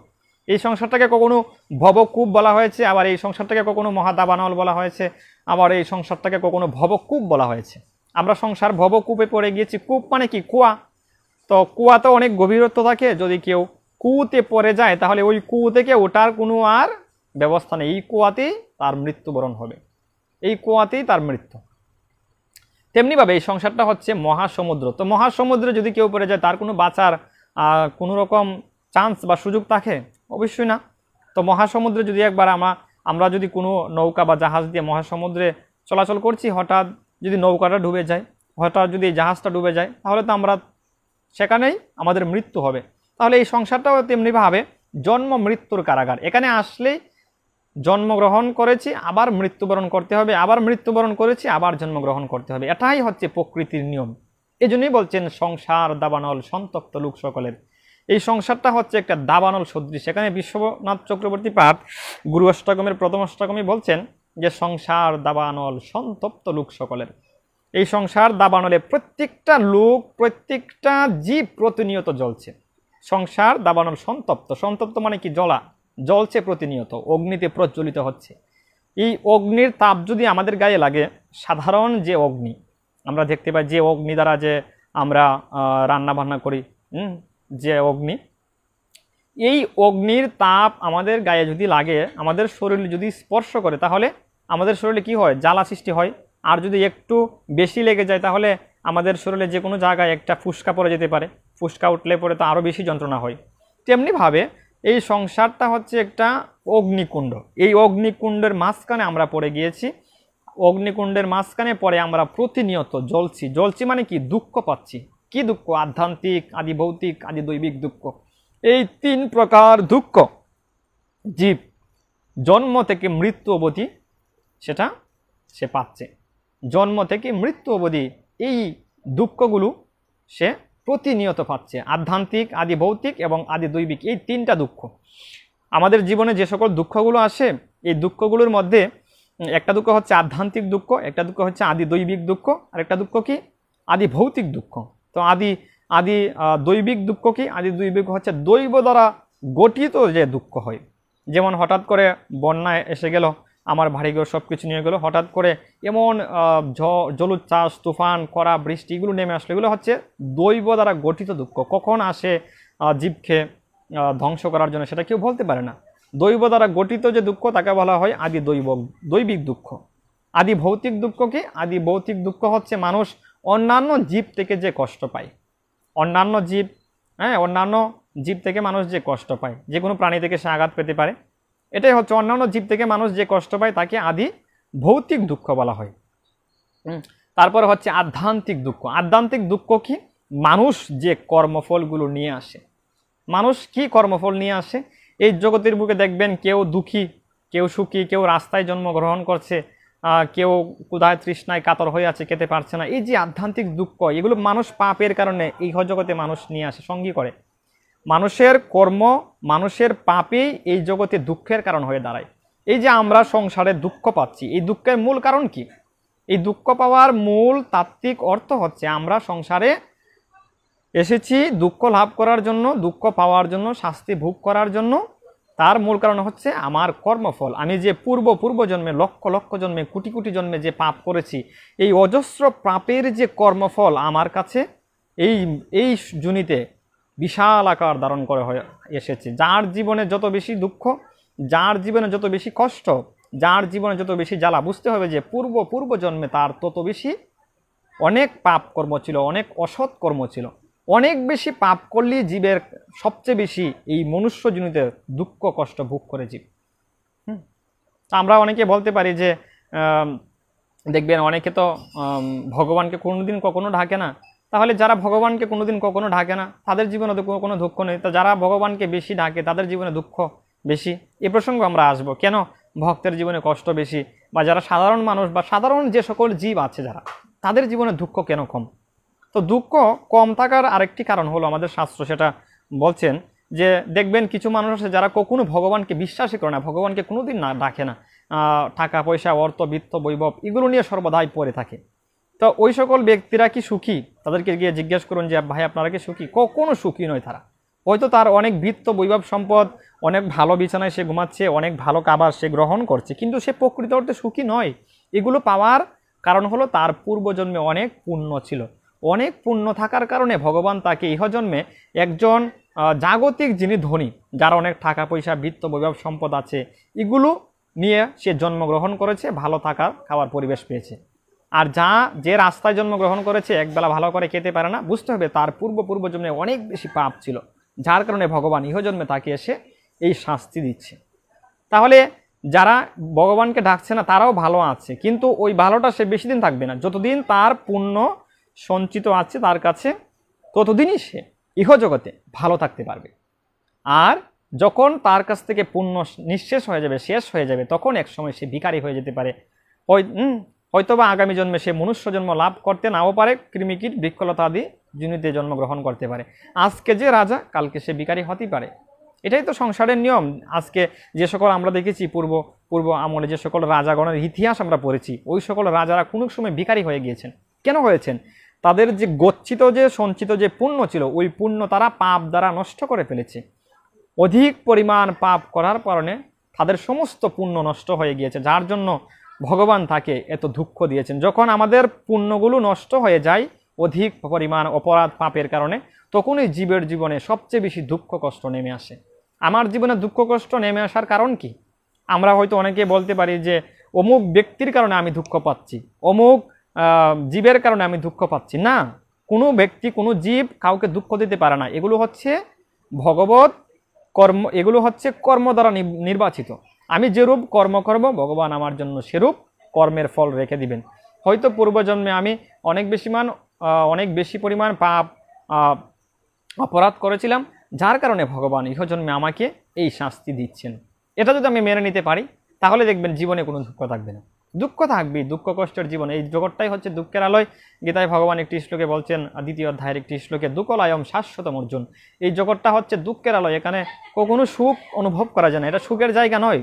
এই সংসারটাকে কখনো ভবকূপ বলা হয়েছে, আবার এই সংসারটাকে কখনো মহাদাবানল বলা হয়েছে, আবার এই সংসারটাকে কখনো ভবকূপ বলা হয়েছে। আমরা সংসার ভবকূপে পড়ে গিয়েছি। কূপ মানে কি? কুয়া। তো কুয়াতে অনেক গভীরত্ব থাকে, যদি কেউ কুয়োতে পড়ে যায় তাহলে ওই কুয়ো থেকে ওঠার কোনো আর ব্যবস্থা নেই। এই কুয়াতেই তার মৃত্যুবরণ হবে, এই কুয়াতেই তার মৃত্যু। তেমনিভাবে এই সংসারটা হচ্ছে মহাসমুদ্র। তো মহাসমুদ্রে যদি কেউ পড়ে যায় তার কোনো বাঁচার কোনো রকম চান্স বা সুযোগ থাকে? অবশ্যই না। তো মহাসমুদ্রে যদি একবার আমরা যদি কোনো নৌকা বা জাহাজ দিয়ে মহাসমুদ্রে চলাচল করছি, হঠাৎ যদি নৌকাটা ডুবে যায়, হঠাৎ যদি জাহাজটা ডুবে যায়, তাহলে তো আমরা সেখানেই আমাদের মৃত্যু হবে। তাহলে এই সংসারটাও তেমনিভাবে জন্ম মৃত্যুর কারাগার। এখানে আসলেই জন্মগ্রহণ করেছি, আবার মৃত্যুবরণ করতে হবে, আবার মৃত্যুবরণ করেছি, আবার জন্মগ্রহণ করতে হবে। এটাই হচ্ছে প্রকৃতির নিয়ম। এই জন্যই বলছেন সংসার দাবানল সন্তপ্ত লোক সকলের। এই সংসারটা হচ্ছে একটা দাবানল সদৃশ। সেখানে বিশ্বনাথ চক্রবর্তীপাদ গুরু অষ্টকমের প্রথম অষ্টকমে বলছেন যে সংসার দাবানল সন্তপ্ত লোক সকলের। এই সংসার দাবানলে প্রত্যেকটা লোক, প্রত্যেকটা জীব প্রতিনিয়ত জ্বলছে। সংসার দাবানল সন্তপ্ত। সন্তপ্ত মানে কি? জ্বলা। জ্বলছে প্রতিনিয়ত, অগ্নিতে প্রজ্বলিত হচ্ছে। এই অগ্নির তাপ যদি আমাদের গায়ে লাগে, সাধারণ যে অগ্নি আমরা দেখতে পাই, যে অগ্নি দ্বারা যে আমরা রান্না বান্না করি, যে অগ্নি, এই অগ্নির তাপ আমাদের গায়ে যদি লাগে, আমাদের শরীরে যদি স্পর্শ করে, তাহলে আমাদের শরীরে কি হয়, জ্বালা সৃষ্টি হয়। আর যদি একটু বেশি লেগে যায়, তাহলে আমাদের শরীরে যে কোনো জায়গায় একটা ফুসকা পড়ে যেতে পারে, ফুসকা উঠলে পরে তো আরও বেশি যন্ত্রণা হয়। তেমনিভাবে এই সংসারটা হচ্ছে একটা অগ্নিকুণ্ড। এই অগ্নিকুণ্ডের মাঝখানে আমরা পড়ে গিয়েছি। অগ্নিকুণ্ডের মাঝখানে পড়ে আমরা প্রতিনিয়ত জ্বলছি মানে কি, দুঃখ পাচ্ছি। কি দুঃখ? আধ্যাত্মিক, আদি ভৌতিক, আদি দৈবিক দুঃখ। এই 3 প্রকার দুঃখ জীব জন্ম থেকে মৃত্যু অবধি সেটা সে পাচ্ছে। জন্ম থেকে মৃত্যু অবধি এই দুঃখগুলো সে প্রতিনিয়ত পাচ্ছে। আধ্যাত্মিক, আদি ভৌতিক এবং আদি দৈবিক, এই 3টা দুঃখ। আমাদের জীবনে যে সকল দুঃখগুলো আসে, এই দুঃখগুলোর মধ্যে একটা দুঃখ হচ্ছে আধ্যাত্মিক দুঃখ, একটা দুঃখ হচ্ছে আদি দৈবিক দুঃখ, আর একটা দুঃখ কি, আদি ভৌতিক দুঃখ। তো আদি দৈবিক দুঃখ কি? আদি দৈবিক হচ্ছে দৈব দ্বারা গঠিত যে দুঃখ হয়। যেমন হঠাৎ করে বন্যায় এসে গেল, আমার বাড়িঘর সব কিছু নিয়ে গেল, হঠাৎ করে এমন জলোচ্ছ্বাস, তুফান, খরা, বৃষ্টি এগুলো নেমে আসলো, এগুলো হচ্ছে দৈব দ্বারা গঠিত দুঃখ। কখন আসে জীবকে ধ্বংস করার জন্য সেটা কেউ বলতে পারে না। দৈব দ্বারা গঠিত যে দুঃখ তাকে বলা হয় আদি দৈবিক দুঃখ। আদি ভৌতিক দুঃখ কি? আদি ভৌতিক দুঃখ হচ্ছে মানুষ অন্যান্য জীব থেকে যে কষ্ট পায়। অন্যান্য জীব থেকে মানুষ যে কষ্ট পায়, যে কোনো প্রাণী থেকে সে আঘাত পেতে পারে, এটাই হচ্ছে অন্যান্য জীব থেকে মানুষ যে কষ্ট পায় তাকে আদি ভৌতিক দুঃখ বলা হয়। তারপরে হচ্ছে আধ্যাত্মিক দুঃখ। আধ্যাত্মিক দুঃখ কি? মানুষ যে কর্মফলগুলো নিয়ে আসে। মানুষ কি কর্মফল নিয়ে আসে? এই জগতের বুকে দেখবেন কেউ দুঃখী, কেউ সুখী, কেউ রাস্তায় জন্মগ্রহণ করছে, কেউ ক্ষুধায় তৃষ্ণায় কাতর হয়ে আছে, খেতে পারছে না। এই যে আধ্যাত্মিক দুঃখ, এগুলো মানুষ পাপের কারণে এই জগতে মানুষ নিয়ে আসে, সঙ্গী করে। মানুষের কর্ম, মানুষের পাপেই এই জগতে দুঃখের কারণ হয়ে দাঁড়ায়। এই যে আমরা সংসারে দুঃখ পাচ্ছি, এই দুঃখের মূল কারণ কি? এই দুঃখ পাওয়ার মূল তাত্ত্বিক অর্থ হচ্ছে আমরা সংসারে এসেছি দুঃখ লাভ করার জন্য, দুঃখ পাওয়ার জন্য, শাস্তি ভোগ করার জন্য। তার মূল কারণ হচ্ছে আমার কর্মফল। আমি যে পূর্ব জন্মে, লক্ষ লক্ষ জন্মে, কোটি কোটি জন্মে যে পাপ করেছি, এই অজস্র পাপের যে কর্মফল আমার কাছে এই জুনিতে বিশাল আকার ধারণ করে হয়ে এসেছে। যার জীবনে যত বেশি দুঃখ, যার জীবনে যত বেশি কষ্ট, যার জীবনে যত বেশি জ্বালা, বুঝতে হবে যে পূর্ব জন্মে তার তত বেশি অনেক পাপ কর্ম ছিল, অনেক অসৎ কর্ম ছিল। অনেক বেশি পাপ করলে জীবের সবচেয়ে বেশি এই মনুষ্য জনিতে দুঃখ কষ্ট ভোগ করে জীব। আমরা অনেকে বলতে পারি যে দেখবেন অনেকে তো ভগবানকে কোনোদিন কখনো ঢাকে না। তাহলে যারা ভগবানকে কোনোদিন কখনো ঢাকে না তাদের জীবনে তো কোনো দুঃখ নেই, তো যারা ভগবানকে বেশি ঢাকে তাদের জীবনে দুঃখ বেশি। এ প্রসঙ্গে আমরা আসবো, কেন ভক্তের জীবনে কষ্ট বেশি, বা যারা সাধারণ মানুষ বা সাধারণ যে সকল জীব আছে যারা, তাদের জীবনে দুঃখ কেন কম। তো দুঃখ কম থাকার আরেকটি কারণ হলো, আমাদের শাস্ত্র সেটা বলছেন যে দেখবেন কিছু মানুষ আছে যারা কখনো ভগবানকে বিশ্বাসই করে না, ভগবানকে কোনোদিন না ডাকে না, টাকা পয়সা, অর্থ, বিত্ত, বৈভব এগুলো নিয়ে সর্বদাই পড়ে থাকে। তো ওই সকল ব্যক্তিরা কি সুখী? তাদেরকে গিয়ে জিজ্ঞেস করুন যে ভাই আপনারা কি সুখী? কখনো সুখী নয় তারা। হয়তো তার অনেক বিত্ত, বৈভব, সম্পদ, অনেক ভালো বিছানায় সে ঘুমাচ্ছে, অনেক ভালো খাবার সে গ্রহণ করছে, কিন্তু সে প্রকৃত অর্থে সুখী নয়। এগুলো পাওয়ার কারণ হলো তার পূর্বজন্মে অনেক পুণ্য ছিল। অনেক পুণ্য থাকার কারণে ভগবান তাকে ইহজন্মে একজন জাগতিক যিনি ধনী, যার অনেক টাকা পয়সা, বিত্ত, বৈভব, সম্পদ আছে, এগুলো নিয়ে সে জন্মগ্রহণ করেছে, ভালো থাকার খাওয়ার পরিবেশ পেয়েছে। আর যে রাস্তায় জন্মগ্রহণ করেছে, একবেলা ভালো করে খেতে পারে না, বুঝতে হবে তার পূর্বজন্মে অনেক বেশি পাপ ছিল, যার কারণে ভগবান ইহজন্মে তাকে এসে এই শাস্তি দিচ্ছে। তাহলে যারা ভগবানকে ডাকছে না তারাও ভালো আছে, কিন্তু ওই ভালোটা সে বেশি দিন থাকবে না। যতদিন তার পুণ্য সঞ্চিত আছে তার কাছে, ততদিনই সে ইহজগতে ভালো থাকতে পারবে। আর যখন তার কাছ থেকে পুণ্য নিঃশেষ হয়ে যাবে, শেষ হয়ে যাবে, তখন এক সময় সে ভিখারি হয়ে যেতে পারে। হয়তোবা আগামী জন্মে সে মনুষ্য জন্ম লাভ করতে নাও পারে, কৃমিকীট, বৃক্ষলতা আদি জনিতে জন্মগ্রহণ করতে পারে। আজকে যে রাজা, কালকে সে ভিখারি হতেই পারে। এটাই তো সংসারের নিয়ম। আজকে যে সকল আমরা দেখেছি পূর্ব আমলে যে সকল রাজাগণের ইতিহাস আমরা পড়েছি, ওই সকল রাজারা কোনো সময় ভিখারি হয়ে গিয়েছেন। কেন হয়েছেন? তাদের যে গচ্ছিত যে সঞ্চিত যে পুণ্য ছিল, ওই পুণ্য তারা পাপ দ্বারা নষ্ট করে ফেলেছে। অধিক পরিমাণ পাপ করার কারণে তাদের সমস্ত পুণ্য নষ্ট হয়ে গিয়েছে, যার জন্য ভগবান তাকে এত দুঃখ দিয়েছেন। যখন আমাদের পুণ্যগুলো নষ্ট হয়ে যায় অধিক পরিমাণ অপরাধ পাপের কারণে, তখনই জীবের জীবনে সবচেয়ে বেশি দুঃখ কষ্ট নেমে আসে। আমার জীবনে দুঃখ কষ্ট নেমে আসার কারণ কি? আমরা হয়তো অনেকে বলতে পারি যে অমুক ব্যক্তির কারণে আমি দুঃখ পাচ্ছি, অমুক জীবের কারণে আমি দুঃখ পাচ্ছি। না, কোনো ব্যক্তি কোনো জীব কাউকে দুঃখ দিতে পারে না। এগুলো হচ্ছে ভগবত কর্ম, এগুলো হচ্ছে কর্ম দ্বারা নির্বাচিত। আমি যেরূপ কর্ম করব ভগবান আমার জন্য সেরূপ কর্মের ফল রেখে দিবেন। হয়তো পূর্বজন্মে আমি অনেক বেশি পরিমাণ পাপ অপরাধ করেছিলাম, যার কারণে ভগবান ইহজন্মে আমাকে এই শাস্তি দিচ্ছেন। এটা যদি আমি মেনে নিতে পারি তাহলে দেখবেন জীবনে কোনো দুঃখ থাকবে না। দুঃখ থাকবে, দুঃখ কষ্টের জীবন, এই জগৎটাই হচ্ছে দুঃখের আলয়। গীতায় ভগবান একটি শ্লোকে বলছেন, দ্বিতীয় অধ্যায়ের একটি শ্লোকে, দুঃখলায়ম শাশ্বতম অর্জুন। এই জগৎটা হচ্ছে দুঃখের আলয়, এখানে কখনো সুখ অনুভব করা যায় না, এটা সুখের জায়গা নয়।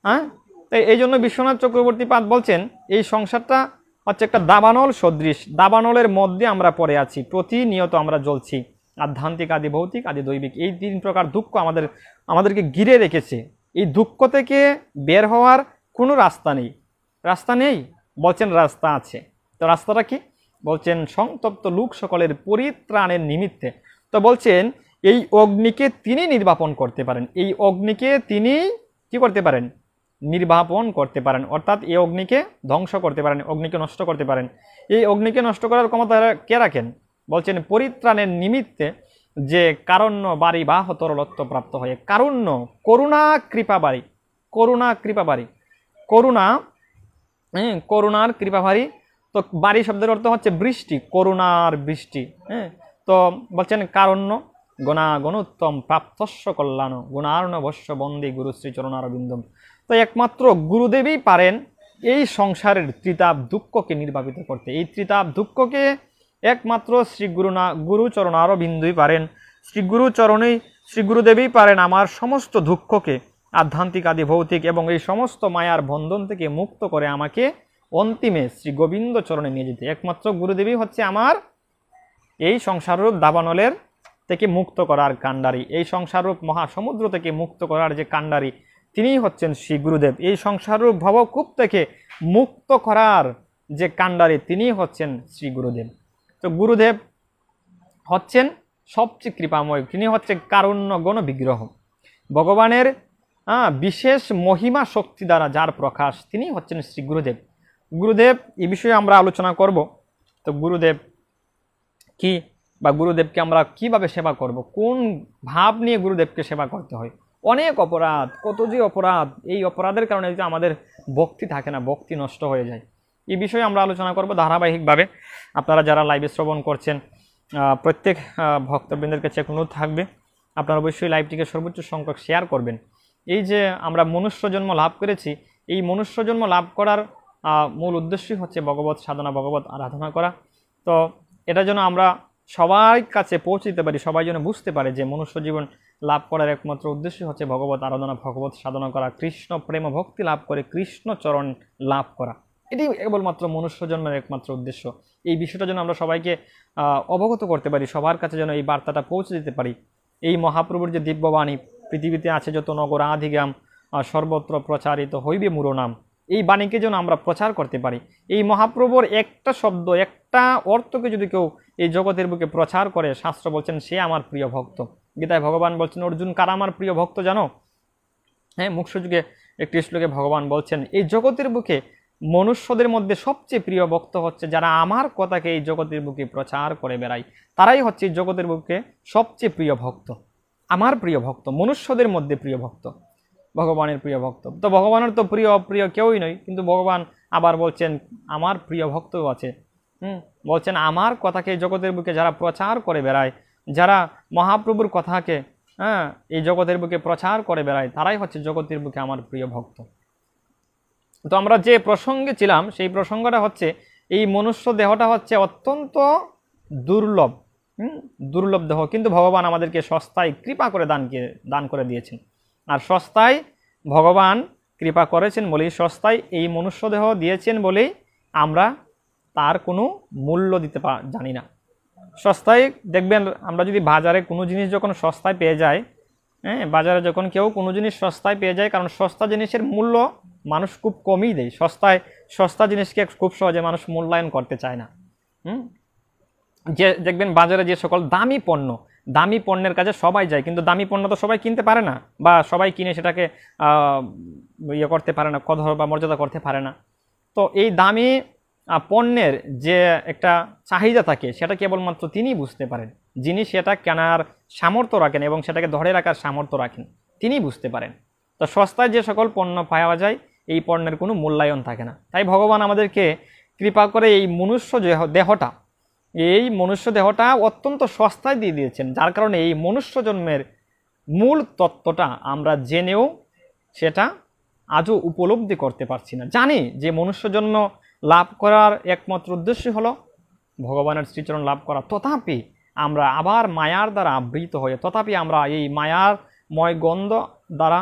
হ্যাঁ, তাই এই জন্য বিশ্বনাথ চক্রবর্তী পাদ বলছেন এই সংসারটা হচ্ছে একটা দাবানল সদৃশ। দাবানলের মধ্যে আমরা পড়ে আছি, প্রতিনিয়ত আমরা জ্বলছি। আধ্যাত্মিক, আদি ভৌতিক, আদি দৈবিক, এই 3 প্রকার দুঃখ আমাদেরকে ঘিরে রেখেছে। এই দুঃখ থেকে বের হওয়ার কোনো রাস্তা নেই। রাস্তা নেই বলছেন, রাস্তা আছে। তো রাস্তাটা কি? বলছেন সংতপ্ত লোক সকলের পরিত্রাণের নিমিত্তে। তো বলছেন এই অগ্নিকে তিনি নির্বাপন করতে পারেন। এই অগ্নিকে তিনি কি করতে পারেন? নির্বাপন করতে পারেন, অর্থাৎ এই অগ্নিকে ধ্বংস করতে পারেন, অগ্নিকে নষ্ট করতে পারেন। এই অগ্নিকে নষ্ট করার ক্ষমতা কে রাখেন? বলছেন পরিত্রাণের নিমিত্তে যে কারণ্য বাড়ি বাহ তরলত্ব প্রাপ্ত হয়ে, কারুণ্য, করুণা কৃপা বাড়ি, করুণা কৃপা বাড়ি, করুণা, করুণার কৃপা বাড়ি। তো বাড়ি শব্দের অর্থ হচ্ছে বৃষ্টি, করুণার বৃষ্টি। তো বলছেন কারণ্য গুণাগণোত্তম প্রাপ্তস্য কল্যাণ গুণার্ণবস্য বন্দে গুরু শ্রীচরণারবিন্দম। তো একমাত্র গুরুদেবই পারেন এই সংসারের ত্রিতাপ দুঃখকে নির্বাপিত করতে। এই ত্রিতাপ দুঃখকে একমাত্র গুরুচরণারবিন্দই পারেন। শ্রী গুরুদেবই পারেন আমার সমস্ত দুঃখকে, আধ্যাত্মিক, আদি ভৌতিক এবং এই সমস্ত মায়ার বন্ধন থেকে মুক্ত করে আমাকে অন্তিমে শ্রী গোবিন্দ চরণে নিয়ে যেতে। একমাত্র গুরুদেবই হচ্ছে আমার এই সংসাররূপ দাবানলের থেকে মুক্ত করার কাণ্ডারি, এই সংসাররূপ মহাসমুদ্র থেকে মুক্ত করার যে কাণ্ডারি, তিনিই হচ্ছেন শ্রী গুরুদেব। এই সংসাররূপ ভবকূপ থেকে মুক্ত করার যে কাণ্ডারি, তিনিই হচ্ছেন শ্রী গুরুদেব। তো গুরুদেব হচ্ছেন সবচেয়ে কৃপাময়, তিনি হচ্ছে কারুণ্য গণ বিগ্রহ। ভগবানের বিশেষ মহিমা শক্তি দ্বারা যার প্রকাশ, তিনি হচ্ছেন শ্রী গুরুদেব। গুরুদেব এই বিষয়ে আমরা আলোচনা করব। তো গুরুদেব কি, বা গুরুদেবকে আমরা কিভাবে সেবা করব, কোন ভাব নিয়ে গুরুদেবকে সেবা করতে হয়। অনেক অপরাধ, কত যে অপরাধ, এই অপরাধের কারণে যে আমাদের ভক্তি থাকে না, ভক্তি নষ্ট হয়ে যায়। এই বিষয়ে আমরা আলোচনা করব ধারাবাহিকভাবে। আপনারা যারা লাইভে শ্রবণ করছেন, প্রত্যেক ভক্তবৃন্দের কাছে অনুরোধ থাকবে আপনারা অবশ্যই লাইভটিকে সর্বোচ্চ সংখ্যক শেয়ার করবেন। এই যে আমরা মনুষ্য জন্ম লাভ করেছি, এই মনুষ্য জন্ম লাভ করার মূল উদ্দেশ্যই হচ্ছে ভগবত সাধনা, ভগবত আরাধনা করা। তো এটা যেন আমরা সবার কাছে পৌঁছে দিতে পারি, সবাই যেন বুঝতে পারে যে মনুষ্য জীবন লাভ করার একমাত্র উদ্দেশ্য হচ্ছে ভগবত আরাধনা, ভগবত সাধনা করা, কৃষ্ণ প্রেম ভক্তি লাভ করে কৃষ্ণ চরণ লাভ করা। এটি কেবলমাত্র মনুষ্য জন্মের একমাত্র উদ্দেশ্য। এই বিষয়টা যেন আমরা সবাইকে অবগত করতে পারি, সবার কাছে যেন এই বার্তাটা পৌঁছে দিতে পারি। এই মহাপ্রভুর যে দিব্যবাণী, পৃথিবীতে আছে যত নগর আধিগাম সর্বত্র প্রচারিত হইবে মূর নাম, এই বাণীকে যেন আমরা প্রচার করতে পারি। এই মহাপ্রভুর একটা শব্দ, একটা অর্থকে যদি কেউ এই জগতের বুকে প্রচার করে, শাস্ত্র বলছেন সে আমার প্রিয় ভক্ত। গীতায় ভগবান বলছেন, অর্জুন কারা আমার প্রিয় ভক্ত জানো? হ্যাঁ, মুখ্যযুগে একটি শ্লোকে ভগবান বলছেন এই জগতের বুকে মনুষ্যদের মধ্যে সবচেয়ে প্রিয় ভক্ত হচ্ছে যারা আমার কথাকে এই জগতের বুকে প্রচার করে বেড়ায়, তারাই হচ্ছে এই জগতের বুকে সবচেয়ে প্রিয় ভক্ত। আমার প্রিয় ভক্ত, মনুষ্যদের মধ্যে প্রিয় ভক্ত, ভগবানের প্রিয় ভক্ত। তো ভগবানের তো প্রিয় অপ্রিয় কেউই নয়, কিন্তু ভগবান আবার বলছেন আমার প্রিয় ভক্তও আছে। বলছেন আমার কথাকে জগতের বুকে যারা প্রচার করে বেড়ায়, যারা মহাপ্রভুর কথাকে এই জগতের বুকে প্রচার করে বেড়ায়, তারাই হচ্ছে জগতের বুকে আমার প্রিয় ভক্ত। তো আমরা যে প্রসঙ্গে ছিলাম, সেই প্রসঙ্গটা হচ্ছে এই মনুষ্য দেহটা হচ্ছে অত্যন্ত দুর্লভ, দুর্লভ দেহ, কিন্তু ভগবান আমাদেরকে সস্তায় কৃপা করে দান করে দিয়েছেন। আর সস্তায় ভগবান কৃপা করেছেন বলেই, সস্তায় এই মনুষ্য দেহ দিয়েছেন বলেই আমরা তার কোনো মূল্য দিতে জানি না। সস্তায় দেখবেন আমরা যদি বাজারে কোনো জিনিস যখন সস্তায় পেয়ে যাই, হ্যাঁ, বাজারে যখন কেউ কোনো জিনিস সস্তায় পেয়ে যায়, কারণ সস্তা জিনিসের মূল্য মানুষ খুব কমই দেয়, সস্তা জিনিসকে খুব সহজে মানুষ মূল্যায়ন করতে চায় না। যে দেখবেন বাজারে যে সকল দামি পণ্যের কাছে সবাই যায়, কিন্তু দামি পণ্য তো সবাই কিনতে পারে না, বা সবাই কিনে সেটাকে ইয়ে করতে পারে না, কদর বা মর্যাদা করতে পারে না। তো এই দামি পণ্যের যে একটা চাহিদা থাকে সেটা কেবলমাত্র তিনিই বুঝতে পারেন, যিনি সেটা কেনার সামর্থ্য রাখেন এবং সেটাকে ধরে রাখার সামর্থ্য রাখেন, তিনিই বুঝতে পারেন। তো সস্তায় যে সকল পণ্য পাওয়া যায় এই পণ্যের কোনো মূল্যায়ন থাকে না। তাই ভগবান আমাদেরকে কৃপা করে এই মনুষ্য দেহটা অত্যন্ত সস্তায় দিয়ে দিয়েছেন, যার কারণে এই মনুষ্য জন্মের মূল তত্ত্বটা আমরা জেনেও সেটা আজও উপলব্ধি করতে পারছি না। জানি যে মনুষ্য জন্ম লাভ করার একমাত্র উদ্দেশ্য হলো ভগবানের শ্রীচরণ লাভ করা, তথাপি আমরা আবার মায়ার দ্বারা আবৃত হয়ে, তথাপি আমরা এই মায়ারময় গন্ধ দ্বারা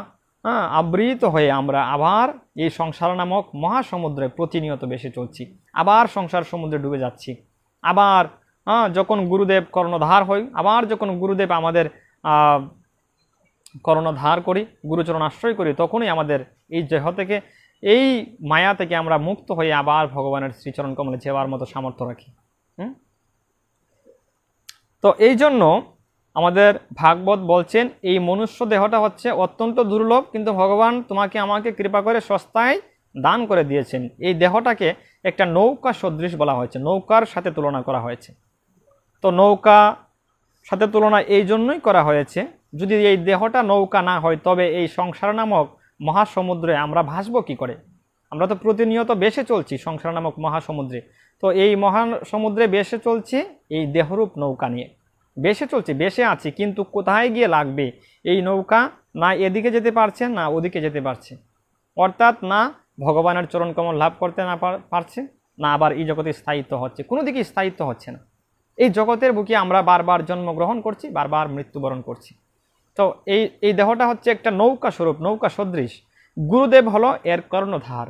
আবৃত হয়ে আমরা আবার এই সংসার নামক মহাসমুদ্রে প্রতিনিয়ত বেশি চলছি, আবার সংসার সমুদ্রে ডুবে যাচ্ছি। আবার যখন গুরুদেব কর্ণধার হই, আবার যখন গুরুদেব আমাদের কর্ণধার করি, গুরুচরণ আশ্রয় করি, তখনই আমাদের এই দেহ থেকে, এই মায়া থেকে আমরা মুক্ত হয়ে আবার ভগবানের শ্রীচরণ কমলে যাওয়ার মতো সামর্থ্য রাখি। তো এই জন্য আমাদের ভাগবত বলছেন এই মনুষ্য দেহটা হচ্ছে অত্যন্ত দুর্লভ, কিন্তু ভগবান তোমাকে আমাকে কৃপা করে সস্তায় দান করে দিয়েছেন। এই দেহটাকে একটা নৌকা সদৃশ বলা হয়েছে, নৌকার সাথে তুলনা করা হয়েছে। তো নৌকা সাথে তুলনা এই জন্যই করা হয়েছে, যদি এই দেহটা নৌকা না হয় তবে এই সংসার নামক মহাসমুদ্রে আমরা ভাসবো কি করে? আমরা তো প্রতিনিয়ত বেশে চলছি সংসার নামক মহাসমুদ্রে। তো এই মহাসমুদ্রে বেশে চলছি এই দেহরূপ নৌকা নিয়ে, বেশে আছি, কিন্তু কোথায় গিয়ে লাগবে এই নৌকা? না এদিকে যেতে পারছে, না ওদিকে যেতে পারছে, অর্থাৎ না ভগবানের চরণ কমল লাভ করতে না পারছে, না আবার এই জগতে স্থায়িত্ব হচ্ছে, কোনো দিকে স্থায়িত্ব হচ্ছে না। এই জগতের বুকে আমরা বারবার জন্মগ্রহণ করছি, বারবার মৃত্যুবরণ করছি। তো এই দেহটা হচ্ছে একটা নৌকা স্বরূপ, নৌকা সদৃশ। গুরুদেব হলো এর কর্ণধার।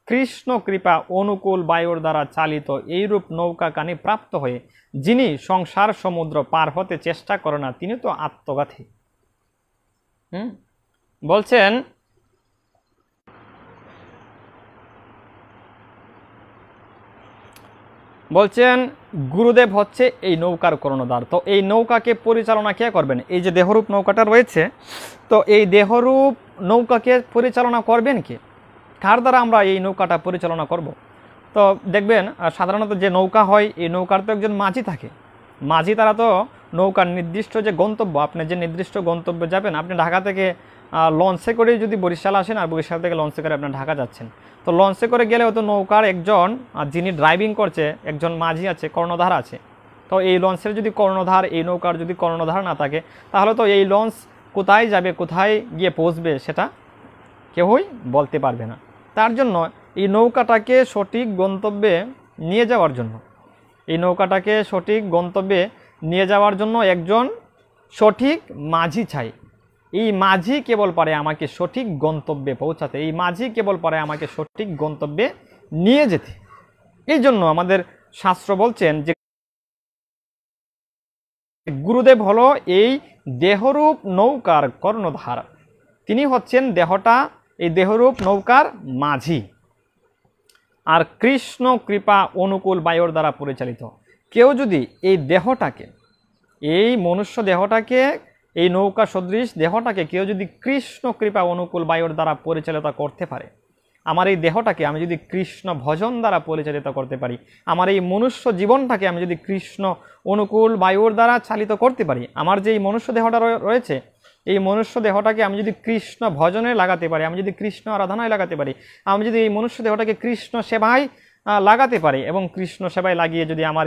কৃষ্ণ কৃপা অনুকূল বায়ুর দ্বারা চালিত এইরূপ নৌকা কানি প্রাপ্ত হয়ে যিনি সংসার সমুদ্র পার হতে চেষ্টা করে না, তিনি তো আত্মঘাতী। বলছেন গুরুদেব হচ্ছে এই নৌকার কর্ণধার। তো এই নৌকাকে পরিচালনা কে করবেন? এই যে দেহরূপ নৌকাটা রয়েছে, তো এই দেহরূপ নৌকাকে পরিচালনা করবেন কে? কার দ্বারা আমরা এই নৌকাটা পরিচালনা করব? তো দেখবেন সাধারণত যে নৌকা হয়, এই নৌকার তো একজন মাঝি থাকে। মাঝি তারা তো নৌকার নির্দিষ্ট যে গন্তব্য, আপনি যে নির্দিষ্ট গন্তব্যে যাবেন, আপনি ঢাকা থেকে লঞ্চে করে যদি বরিশাল আসেন, আর বরিশাল থেকে লঞ্চে করে আপনার ঢাকা যাচ্ছেন, তো লঞ্চে করে গেলেও তো নৌকার একজন যিনি ড্রাইভিং করছে, একজন মাঝি আছে, কর্ণধার আছে। তো এই লঞ্চের যদি কর্ণধার, এই নৌকার যদি কর্ণধার না থাকে, তাহলে তো এই লঞ্চ কোথায় যাবে, কোথায় গিয়ে পৌঁছবে সেটা কেউই বলতে পারবে না। তার জন্য এই নৌকাটাকে সঠিক গন্তব্যে নিয়ে যাওয়ার জন্য একজন সঠিক মাঝি চাই। এই মাঝি কেবল পারে আমাকে সঠিক গন্তব্যে পৌঁছাতে, এই মাঝি কেবল পারে আমাকে সঠিক গন্তব্যে নিয়ে যেতে। এই জন্য আমাদের শাস্ত্র বলছেন যে গুরুদেব হলো এই দেহরূপ নৌকার কর্ণধার, তিনি হচ্ছেন এই দেহরূপ নৌকার মাঝি। আর কৃষ্ণ কৃপা অনুকূল বায়ুর দ্বারা পরিচালিত। কেউ যদি এই দেহটাকে, এই মনুষ্য দেহটাকে, এই নৌকা সদৃশ দেহটাকে কেউ যদি কৃষ্ণ কৃপা অনুকূল বায়ুর দ্বারা পরিচালিত করতে পারে, আমার এই দেহটাকে আমি যদি কৃষ্ণ ভজন দ্বারা পরিচালিত করতে পারি, আমার এই মনুষ্য জীবনটাকে আমি যদি কৃষ্ণ অনুকূল বায়ুর দ্বারা চালিত করতে পারি, আমার যে এই মনুষ্য দেহটা রয়েছে, এই মনুষ্য দেহটাকে আমি যদি কৃষ্ণ ভজনে লাগাতে পারি, আমি যদি কৃষ্ণ আরাধনায় লাগাতে পারি, আমি যদি এই মনুষ্য দেহটাকে কৃষ্ণ সেবায় লাগাতে পারি, এবং কৃষ্ণ সেবায় লাগিয়ে যদি আমার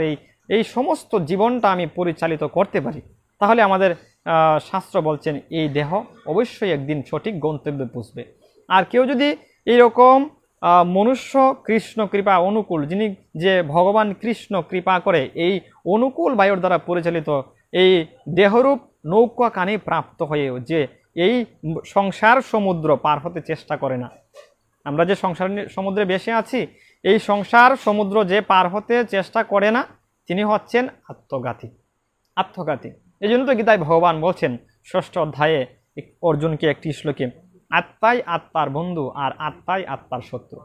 এই সমস্ত জীবনটা আমি পরিচালিত করতে পারি, তাহলে আমাদের শাস্ত্র বলছেন এই দেহ অবশ্যই একদিন সঠিক গন্তব্যে পৌঁছবে। আর কেউ যদি এইরকম মনুষ্য কৃষ্ণ কৃপা অনুকূল, যিনি যে ভগবান কৃষ্ণ কৃপা করে এই অনুকূল বায়ুর দ্বারা পরিচালিত এই দেহরূপ নৌকা কানে প্রাপ্ত হয়েও যে এই সংসার সমুদ্র পার হতে চেষ্টা করে না, আমরা যে সংসার সমুদ্রে বেশি আছি, এই সংসার সমুদ্র যে পার হতে চেষ্টা করে না, তিনি হচ্ছেন আত্মঘাতী। এই জন্য তো গীতায় ভগবান বলছেন 6ষ্ঠ অধ্যায়ে অর্জুনকে একটি শ্লোকে, আত্মাই আত্মার বন্ধু আর আত্মাই আত্মার শত্রু।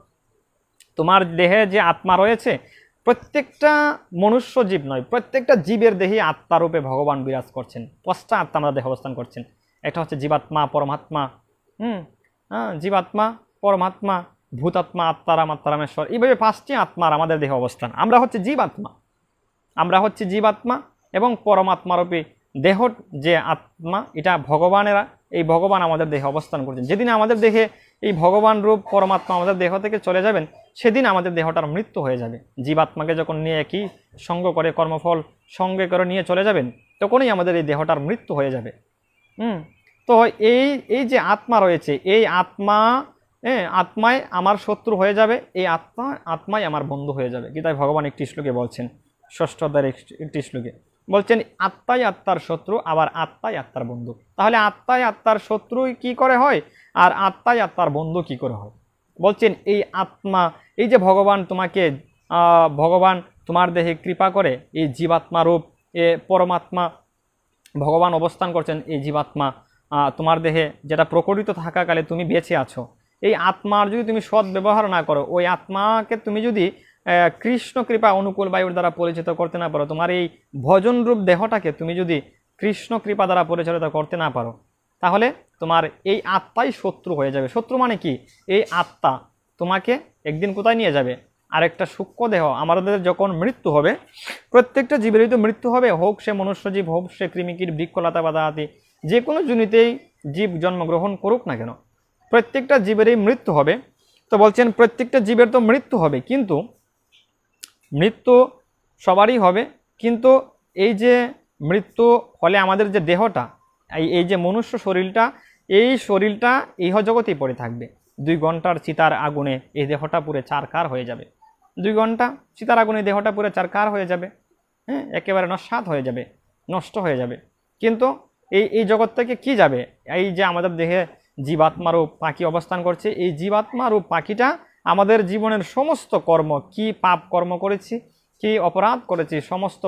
তোমার দেহে যে আত্মা রয়েছে, প্রত্যেকটা মনুষ্য জীব নয়, প্রত্যেকটা জীবের দেহে আত্মারূপে ভগবান বিরাজ করছেন। 5টা আত্মা আমাদের দেহে অবস্থান করছেন। একটা হচ্ছে জীবাত্মা, পরমাত্মা, জীবাত্মা, পরমাত্মা, ভূতাত্মা, আত্মারাম, আত্মারামেশ্বর, এইভাবে 5টি আত্মার আমাদের দেহে অবস্থান। আমরা হচ্ছে জীবাত্মা এবং পরমাত্মারূপে দেহ যে আত্মা, এটা ভগবানেরা, এই ভগবান আমাদের দেহে অবস্থান করছেন। যেদিন আমাদের দেহে এই ভগবান রূপ পরমাত্মা আমাদের দেহ থেকে চলে যাবেন, সেদিন আমাদের দেহটার মৃত্যু হয়ে যাবে। জীবাত্মাকে যখন নিয়ে একই সঙ্গ করে কর্মফল সঙ্গে করে নিয়ে চলে যাবেন, তখনই আমাদের এই দেহটার মৃত্যু হয়ে যাবে। তো এই যে আত্মা রয়েছে, এই আত্মায় আমার শত্রু হয়ে যাবে, এই আত্মাই আমার বন্ধু হয়ে যাবে। গীতায় ভগবান একটি শ্লোকে বলছেন, 6ষ্ঠ অধ্যায়ের একটি শ্লোকে বলছেন, আত্মাই আত্মার শত্রু, আবার আত্মাই আত্মার বন্ধু। তাহলে আত্মাই আত্মার শত্রু কি করে হয়, আর আত্মাই আত্মার বন্ধু কি করে হয়? বলছেন এই আত্মা, এই যে ভগবান তোমার দেহে কৃপা করে, এই জীবাত্মা রূপ এ পরমাত্মা ভগবান অবস্থান করছেন। এই জীবাত্মা তোমার দেহে যেটা প্রকটিত থাকাকালে তুমি বেঁচে আছো, এই আত্মার যদি তুমি সৎ ব্যবহার না করো, ওই আত্মাকে তুমি যদি কৃষ্ণ কৃপা অনুকূল বায়ুর দ্বারা পরিচিত করতে না পারো, তোমার এই ভজন রূপ দেহটাকে তুমি যদি কৃষ্ণ কৃপা দ্বারা পরিচালিত করতে না পারো, তাহলে তোমার এই আত্মাই শত্রু হয়ে যাবে। শত্রু মানে কি? এই আত্মা তোমাকে একদিন কোথায় নিয়ে যাবে? আরেকটা সূক্ষ্ম দেহ। আমাদের যখন মৃত্যু হবে, প্রত্যেকটা জীবেরই তো মৃত্যু হবে, হোক সে মনুষ্য জীব, হোক সে কৃমিকীট, বৃক্ষলতা বাদাহাতি, যে কোনো জনিতেই জীব জন্মগ্রহণ করুক না কেন, প্রত্যেকটা জীবেরই মৃত্যু হবে। তো বলছেন প্রত্যেকটা জীবের তো মৃত্যু হবে, কিন্তু মৃত্যু সবারই হবে, কিন্তু এই যে মৃত্যু হলে আমাদের যে দেহটা, এই যে মনুষ্য শরীরটা, এই শরীরটা ইহজগতেই পড়ে থাকবে। 2 ঘন্টার চিতার আগুনে এই দেহটা পুরে চারকার হয়ে যাবে। 2 ঘন্টা চিতার আগুনে দেহটা পুরে চারকার হয়ে যাবে, একেবারে নস্বাত হয়ে যাবে, নষ্ট হয়ে যাবে। কিন্তু এই জগৎ থেকে কি যাবে? এই যে আমাদের দেহে জীবাত্মারূপ পাখি অবস্থান করছে, এই জীবাত্মারূপ পাখিটা আমাদের জীবনের সমস্ত কর্ম, কি পাপ কর্ম করেছি, কি অপরাধ করেছি, সমস্ত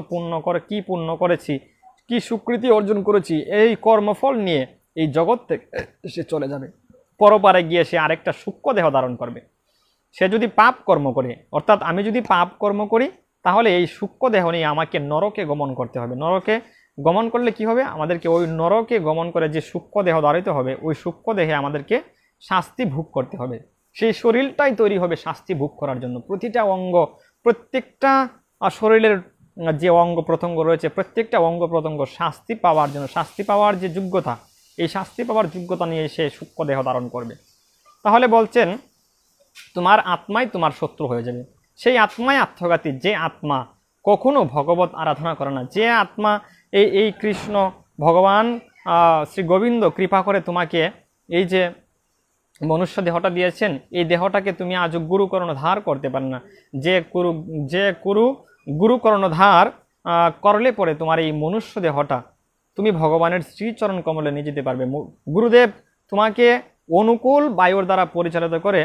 কি পুণ্য করেছি, কি সুকৃতি অর্জন করেছি, এই কর্মফল নিয়ে এই জগৎ থেকে সে চলে যাবে। পরপারে গিয়ে সে আরেকটা সূক্ষ্ম দেহ ধারণ করবে। সে যদি পাপ কর্ম করে, অর্থাৎ আমি যদি পাপ কর্ম করি, তাহলে এই সূক্ষ্ম দেহ নিয়ে আমাকে নরকে গমন করতে হবে। নরকে গমন করলে কি হবে? আমাদেরকে ওই নরকে গমন করে যে সূক্ষ্ম দেহ ধারিত হবে, ওই সূক্ষ্ম দেহে আমাদেরকে শাস্তি ভোগ করতে হবে। সেই শরীরটাই তৈরি হবে শাস্তি ভোগ করার জন্য। প্রতিটা অঙ্গ, প্রত্যেকটা শরীরের যে অঙ্গ প্রত্যঙ্গ রয়েছে, প্রত্যেকটা অঙ্গ প্রত্যঙ্গ শাস্তি পাওয়ার জন্য, শাস্তি পাওয়ার যে যোগ্যতা, এই শাস্তি পাওয়ার যোগ্যতা নিয়ে সে সূক্ষ্ম দেহ ধারণ করবে। তাহলে বলছেন তোমার আত্মাই তোমার শত্রু হয়ে যাবে। সেই আত্মাই আত্মঘাতী, যে আত্মা কখনো ভগবত আরাধনা করে না, যে আত্মা এই কৃষ্ণ ভগবান শ্রী গোবিন্দ কৃপা করে তোমাকে এই যে মনুষ্য দেহটা দিয়েছেন, এই দেহটাকে তুমি আজ গুরু কর্ণধার করতে পারে না। যে গুরু কর্ণধার করলে পরে তোমার এই মনুষ্য দেহটা তুমি ভগবানের শ্রীচরণ কমলে নিয়ে যেতে পারবে। গুরুদেব তোমাকে অনুকূল বায়ুর দ্বারা পরিচালিত করে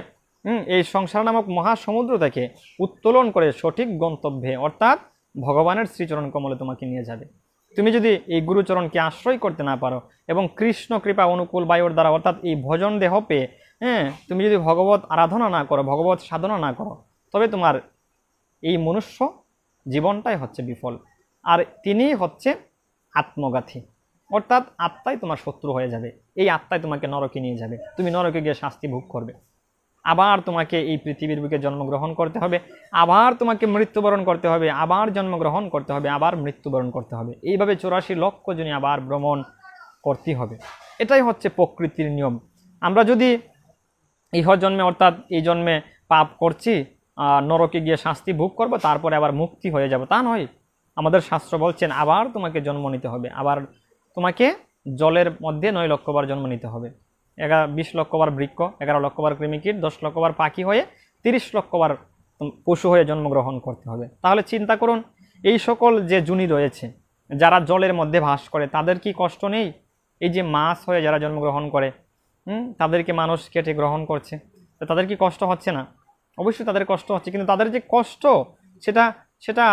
এই সংসার নামক মহাসমুদ্র থেকে উত্তোলন করে সঠিক গন্তব্যে, অর্থাৎ ভগবানের শ্রীচরণ কমলে তোমাকে নিয়ে যাবে। তুমি যদি এই গুরুচরণকে আশ্রয় করতে না পারো এবং কৃষ্ণ কৃপা অনুকূল বায়ুর দ্বারা, অর্থাৎ এই ভজন দেহ পেয়ে তুমি যদি ভগবত আরাধনা না করো, ভগবত সাধনা না করো, তবে তোমার এই মনুষ্য জীবনটাই হচ্ছে বিফল। আর তিনি হচ্ছে আত্মঘাতী, অর্থাৎ আত্মাই তোমার শত্রু হয়ে যাবে। এই আত্মাই তোমাকে নরকে নিয়ে যাবে, তুমি নরকে গিয়ে শাস্তি ভোগ করবে। আবার তোমাকে এই পৃথিবীর বুকে জন্মগ্রহণ করতে হবে, আবার তোমাকে মৃত্যুবরণ করতে হবে, আবার জন্মগ্রহণ করতে হবে, আবার মৃত্যুবরণ করতে হবে। এইভাবে 84 লক্ষ জনই আবার ভ্রমণ করতে হবে। এটাই হচ্ছে প্রকৃতির নিয়ম। আমরা যদি ইহ জন্মে, অর্থাৎ এই জন্মে পাপ করছি, নরকে গিয়ে শাস্তি ভোগ করবো, তারপরে আবার মুক্তি হয়ে যাব, তা নয়। আমাদের শাস্ত্র বলছেন আবার তোমাকে জন্ম নিতে হবে, আবার তোমাকে জলের মধ্যে 9 লক্ষবার জন্ম নিতে হবে। 20 লক্ষবার বৃক্ষ, 11 লক্ষবার কৃমিকীট, 10 লক্ষবার পাখি হয়ে, 30 লক্ষবার পশু হয়ে জন্মগ্রহণ করতে হবে। তাহলে চিন্তা করুন, এই সকল যে জুনি রয়েছে, যারা জলের মধ্যে ভাস করে, তাদের কি কষ্ট নেই? এই যে মাছ হয়ে যারা জন্মগ্রহণ করে, তাদেরকে মানুষ কেটে গ্রহণ করছে, তো তাদের কি কষ্ট হচ্ছে না? অবশ্যই তাদের কষ্ট হচ্ছে, কিন্তু তাদের যে কষ্ট সেটা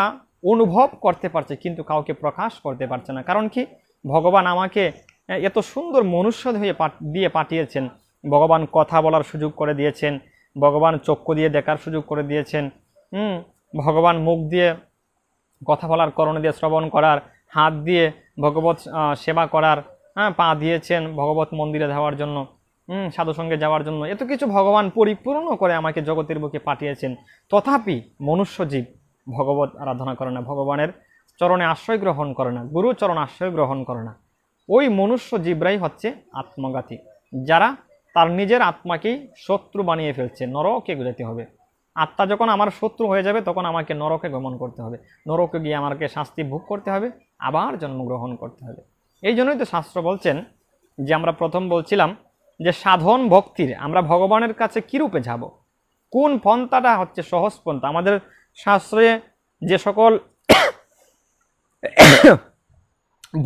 অনুভব করতে পারছে, কিন্তু কাউকে প্রকাশ করতে পারছে না। কারণ কি? ভগবান আমাকে এত সুন্দর মনুষ্য হয়ে দিয়ে পাঠিয়েছেন। ভগবান কথা বলার সুযোগ করে দিয়েছেন, ভগবান চক্ষু দিয়ে দেখার সুযোগ করে দিয়েছেন, ভগবান মুখ দিয়ে কথা বলার, কর্ণ দিয়ে শ্রবণ করার, হাত দিয়ে ভগবত সেবা করার, পা দিয়েছেন ভগবত মন্দিরে যাওয়ার জন্য, সাধুসঙ্গে যাওয়ার জন্য। এত কিছু ভগবান পরিপূর্ণ করে আমাকে জগতের বুকে পাঠিয়েছেন। তথাপি মনুষ্য জীব ভগবত আরাধনা করে না, ভগবানের চরণে আশ্রয় গ্রহণ করে না, গুরু চরণ আশ্রয় গ্রহণ করে না। ওই মনুষ্য জীবরাই হচ্ছে আত্মঘাতী, যারা তার নিজের আত্মাকেই শত্রু বানিয়ে ফেলছে। নরকে যেতে হবে। আত্মা যখন আমার শত্রু হয়ে যাবে তখন আমাকে নরকে গমন করতে হবে, নরকে গিয়ে আমাকে শাস্তি ভোগ করতে হবে, আবার জন্মগ্রহণ করতে হবে। এই জন্যই তো শাস্ত্র বলছেন, যে আমরা প্রথম বলছিলাম যে সাধন ভক্তির আমরা ভগবানের কাছে কীরূপে যাব, কোন পন্থাটা হচ্ছে সহজ পন্থা। আমাদের শাস্ত্রে যে সকল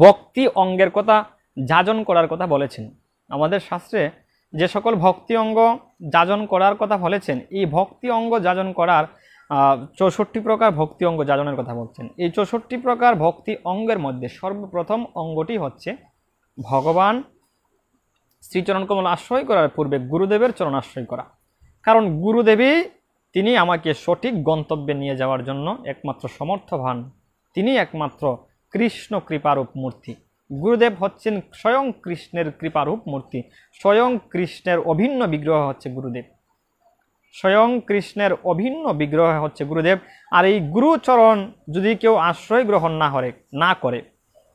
ভক্তি অঙ্গের কথা যাজন করার কথা বলেছেন, আমাদের শাস্ত্রে যে সকল ভক্তি অঙ্গ যাজন করার কথা বলেছেন, এই ভক্তি অঙ্গ যাজন করার 64 প্রকার ভক্তি অঙ্গ যাজনের কথা বলছেন। এই 64 প্রকার ভক্তি অঙ্গের মধ্যে সর্বপ্রথম অঙ্গটি হচ্ছে ভগবান শ্রীচরণ কমল আশ্রয় করার পূর্বে গুরুদেবের চরণ আশ্রয় করা। কারণ গুরুদেবই তিনি আমাকে সঠিক গন্তব্যে নিয়ে যাওয়ার জন্য একমাত্র সমর্থবান, তিনি একমাত্র কৃষ্ণ কৃপারূপ মূর্তি। গুরুদেব হচ্ছেন স্বয়ং কৃষ্ণের কৃপারূপ মূর্তি, স্বয়ং কৃষ্ণের অভিন্ন বিগ্রহ হচ্ছে গুরুদেব, স্বয়ং কৃষ্ণের অভিন্ন বিগ্রহ হচ্ছে গুরুদেব। আর এই গুরুচরণ যদি কেউ আশ্রয় গ্রহণ না করে,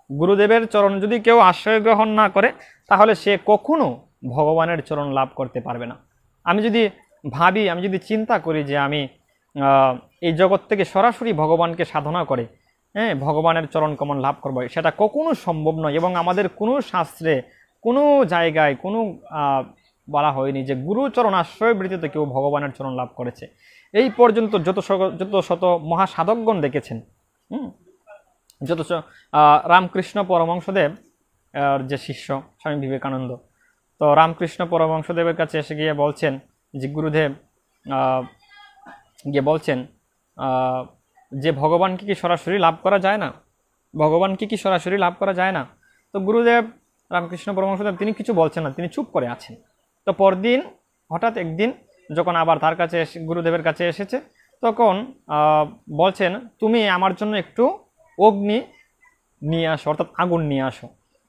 গুরুদেবের চরণ যদি কেউ আশ্রয় গ্রহণ না করে, তাহলে সে কখনো ভগবানের চরণ লাভ করতে পারবে না। আমি যদি ভাবি, আমি যদি চিন্তা করি যে আমি এই জগৎ থেকে সরাসরি ভগবানকে সাধনা করে ভগবানের চরণ কমল লাভ করবো, সেটা কখনো সম্ভব নয়। এবং আমাদের কোনো শাস্ত্রে কোনো জায়গায় কোনো বলা হয়নি যে গুরুচরণ আশ্রয় ব্যতীত কেউ ভগবানের চরণ লাভ করেছে। এই পর্যন্ত যত শত মহাসাধকগণ দেখেছেন, যত রামকৃষ্ণ পরমহংসদেব যে শিষ্য স্বামী বিবেকানন্দ, তো রামকৃষ্ণ পরমহংসদেবের কাছে এসে গিয়ে বলছেন যে গুরুদেব গিয়ে বলছেন যে ভগবানকে কি সরাসরি লাভ করা যায় না, ভগবানকে কি সরাসরি লাভ করা যায় না। তো গুরুদেব রামকৃষ্ণ পরমহংসদেব তিনি কিছু বলছেন না, তিনি চুপ করে আছেন। তো পরদিন হঠাৎ একদিন যখন আবার তার কাছে গুরুদেবের কাছে এসেছে, তখন বলছেন তুমি আমার জন্য একটু অগ্নি নিয়ে আসো, অর্থাৎ আগুন নিয়ে আসো।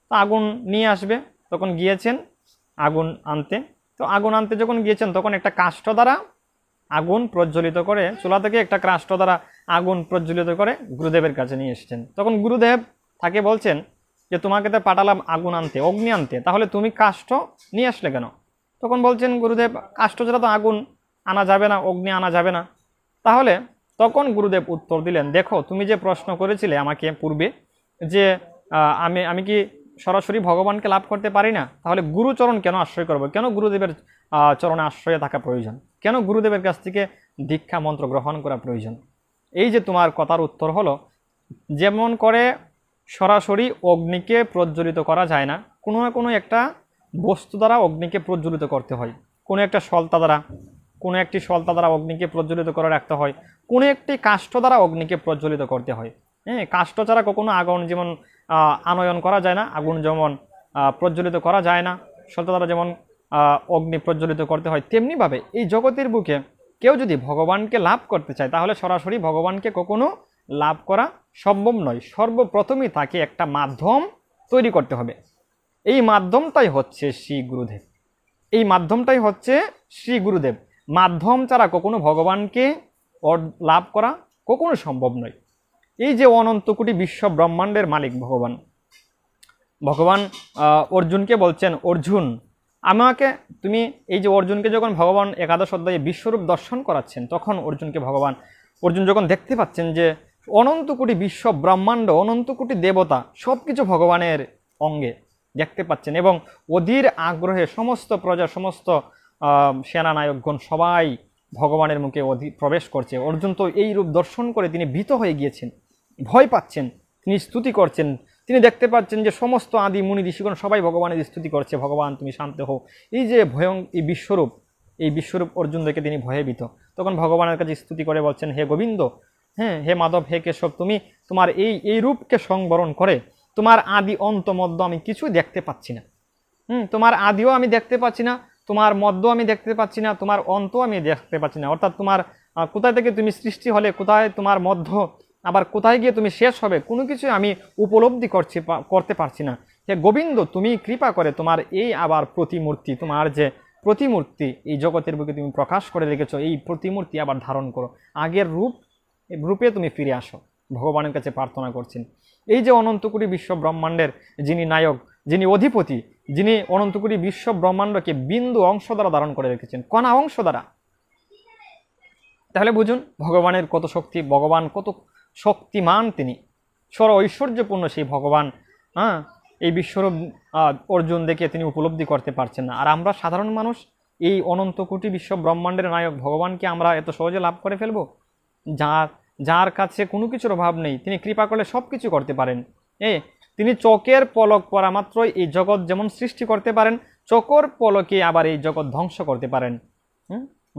তো আগুন নিয়ে আসবে, তখন গিয়েছেন আগুন আনতে। তো আগুন আনতে যখন গিয়েছেন, তখন একটা কাষ্ঠ দ্বারা আগুন প্রজ্বলিত করে, চুলা থেকে একটা কাষ্ঠ দ্বারা আগুন প্রজ্বলিত করে গুরুদেবের কাছে নিয়ে এসেছেন। তখন গুরুদেব তাকে বলছেন যে তোমাকে তো পাঠালাম আগুন আনতে, অগ্নি আনতে, তাহলে তুমি কাষ্ঠ নিয়ে আসলে কেন? তখন বলছেন গুরুদেব কাষ্ঠ ছাড়া তো আগুন আনা যাবে না, অগ্নি আনা যাবে না। তাহলে তখন গুরুদেব উত্তর দিলেন, দেখো তুমি যে প্রশ্ন করেছিলে আমাকে পূর্বে যে আমি কি সরাসরি ভগবানকে লাভ করতে পারি না, তাহলে গুরুচরণ কেন আশ্রয় করবো, কেন গুরুদেবের চরণে আশ্রয়ে থাকা প্রয়োজন, কেন গুরুদেবের কাছ থেকে দীক্ষা মন্ত্র গ্রহণ করা প্রয়োজন? এই যে তোমার কথার উত্তর হলো, যেমন করে সরাসরি অগ্নিকে প্রজ্বলিত করা যায় না, কোনো না কোনো একটা বস্তু দ্বারা অগ্নিকে প্রজ্বলিত করতে হয়, কোনো একটা সলতা দ্বারা অগ্নিকে প্রজ্বলিত করে রাখতে হয়, কোনো একটি কাষ্ঠ দ্বারা অগ্নিকে প্রজ্বলিত করতে হয়। কাষ্ঠ ছাড়া কখনো আগুন যেমন আনয়ন করা যায় না, আগুন যেমন প্রজ্বলিত করা যায় না, সলতা দ্বারা যেমন অগ্নি প্রজ্বলিত করতে হয়, তেমনিভাবে এই জগতের বুকে কেউ যদি ভগবানকে লাভ করতে চায়, তাহলে সরাসরি ভগবানকে কখনো লাভ করা সম্ভব নয়। সর্বপ্রথমই তাকে একটা মাধ্যম তৈরি করতে হবে। এই মাধ্যমটাই হচ্ছে শ্রী গুরুদেব, এই মাধ্যমটাই হচ্ছে শ্রী গুরুদেব। মাধ্যম ছাড়া কখনো ভগবানকে লাভ করা কখনো সম্ভব নয়। এই যে অনন্ত কোটি বিশ্ব ব্রহ্মাণ্ডের মালিক ভগবান অর্জুনকে বলছেন, অর্জুন আমাকে তুমি, এই যে অর্জুনকে যখন ভগবান একাদশ অধ্যায়ে বিশ্বরূপ দর্শন করাচ্ছেন, তখন অর্জুন যখন দেখতে পাচ্ছেন যে অনন্ত কোটি বিশ্ব ব্রহ্মাণ্ড, অনন্ত কোটি দেবতা সব কিছু ভগবানের অঙ্গে দেখতে পাচ্ছেন, এবং অধীর আগ্রহে সমস্ত প্রজা, সমস্ত সেনানায়কগণ সবাই ভগবানের মুখে প্রবেশ করছে। অর্জুন তো এই রূপ দর্শন করে তিনি ভীত হয়ে গিয়েছেন, ভয় পাচ্ছেন, তিনি স্তুতি করছেন। তিনি দেখতে পাচ্ছেন যে সমস্ত আদি মুনি ঋষিগণ সবাই ভগবানের স্তুতি করছে, ভগবান তুমি শান্ত হও। এই যে এই বিশ্বরূপ অর্জুন দেখে তিনি ভয়ে ভীত। তখন ভগবানের কাছে স্তুতি করে বলছেন, হে গোবিন্দ, হে মাধব, হে কেশব, তুমি তোমার এই রূপকে সংবরণ করে তোমার আদি অন্ত মধ্য আমি কিছু দেখতে পাচ্ছি না। তোমার আদিও আমি দেখতে পাচ্ছি না, তোমার মধ্য আমি দেখতে পাচ্ছি না, তোমার অন্ত আমি দেখতে পাচ্ছি না। অর্থাৎ তোমার কোথায় থেকে তুমি সৃষ্টি হলে, কোথায় তোমার মধ্য, আবার কোথায় গিয়ে তুমি শেষ হবে, কোনো কিছু আমি উপলব্ধি করতে পারছি না। হে গোবিন্দ, তুমি কৃপা করে তোমার এই আবার প্রতিমূর্তি, তোমার যে প্রতিমূর্তি এই জগতের বুকে তুমি প্রকাশ করে রেখেছো, এই প্রতিমূর্তি আবার ধারণ করো, আগের রূপে তুমি ফিরে আসো, ভগবানের কাছে প্রার্থনা করছেন। এই যে অনন্তকোটি বিশ্ব ব্রহ্মাণ্ডের যিনি নায়ক, যিনি অধিপতি, যিনি অনন্তকোটি বিশ্ব ব্রহ্মাণ্ডকে বিন্দু অংশ দ্বারা ধারণ করে রেখেছেন, কণা অংশ দ্বারা, তাহলে বুঝুন ভগবানের কত শক্তি, ভগবান কত শক্তিমান, তিনি সর ঐশ্বর্যপূর্ণ সেই ভগবান। এই বিশ্বরূপ অর্জুন দেখে তিনি উপলব্ধি করতে পারছেন না। আর আমরা সাধারণ মানুষ এই অনন্ত কোটি বিশ্ব ব্রহ্মাণ্ডের নায়ক ভগবানকে আমরা এত সহজে লাভ করে ফেলবো? যার কাছে কোনো কিছুর অভাব নেই, তিনি কৃপা করলে সব কিছু করতে পারেন। তিনি চোখের পলক পরা মাত্রই এই জগৎ যেমন সৃষ্টি করতে পারেন, চোখের পলকে আবার এই জগৎ ধ্বংস করতে পারেন।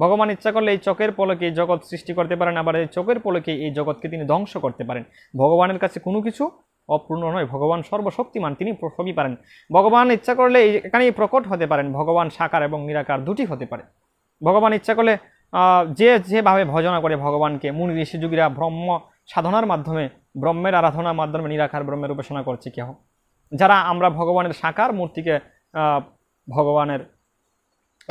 ভগবান ইচ্ছা করলে এই চোখের পলকে এই জগৎ সৃষ্টি করতে পারেন, আবার এই চোখের পলকে এই জগৎকে তিনি ধ্বংস করতে পারেন। ভগবানের কাছে কোনো কিছু অপূর্ণ নয়, ভগবান সর্বশক্তিমান, তিনি সবই পারেন। ভগবান ইচ্ছা করলে এখানেই প্রকট হতে পারেন, ভগবান সাকার এবং নিরাকার দুটি হতে পারে। ভগবান ইচ্ছা করলে যেভাবে ভজনা করে ভগবানকে, মুনি ঋষি যোগীরা ব্রহ্ম সাধনার মাধ্যমে, ব্রহ্মের আরাধনার মাধ্যমে নিরাকার ব্রহ্মের উপাসনা করছে কেহ। যারা আমরা ভগবানের সাকার মূর্তিকে, ভগবানের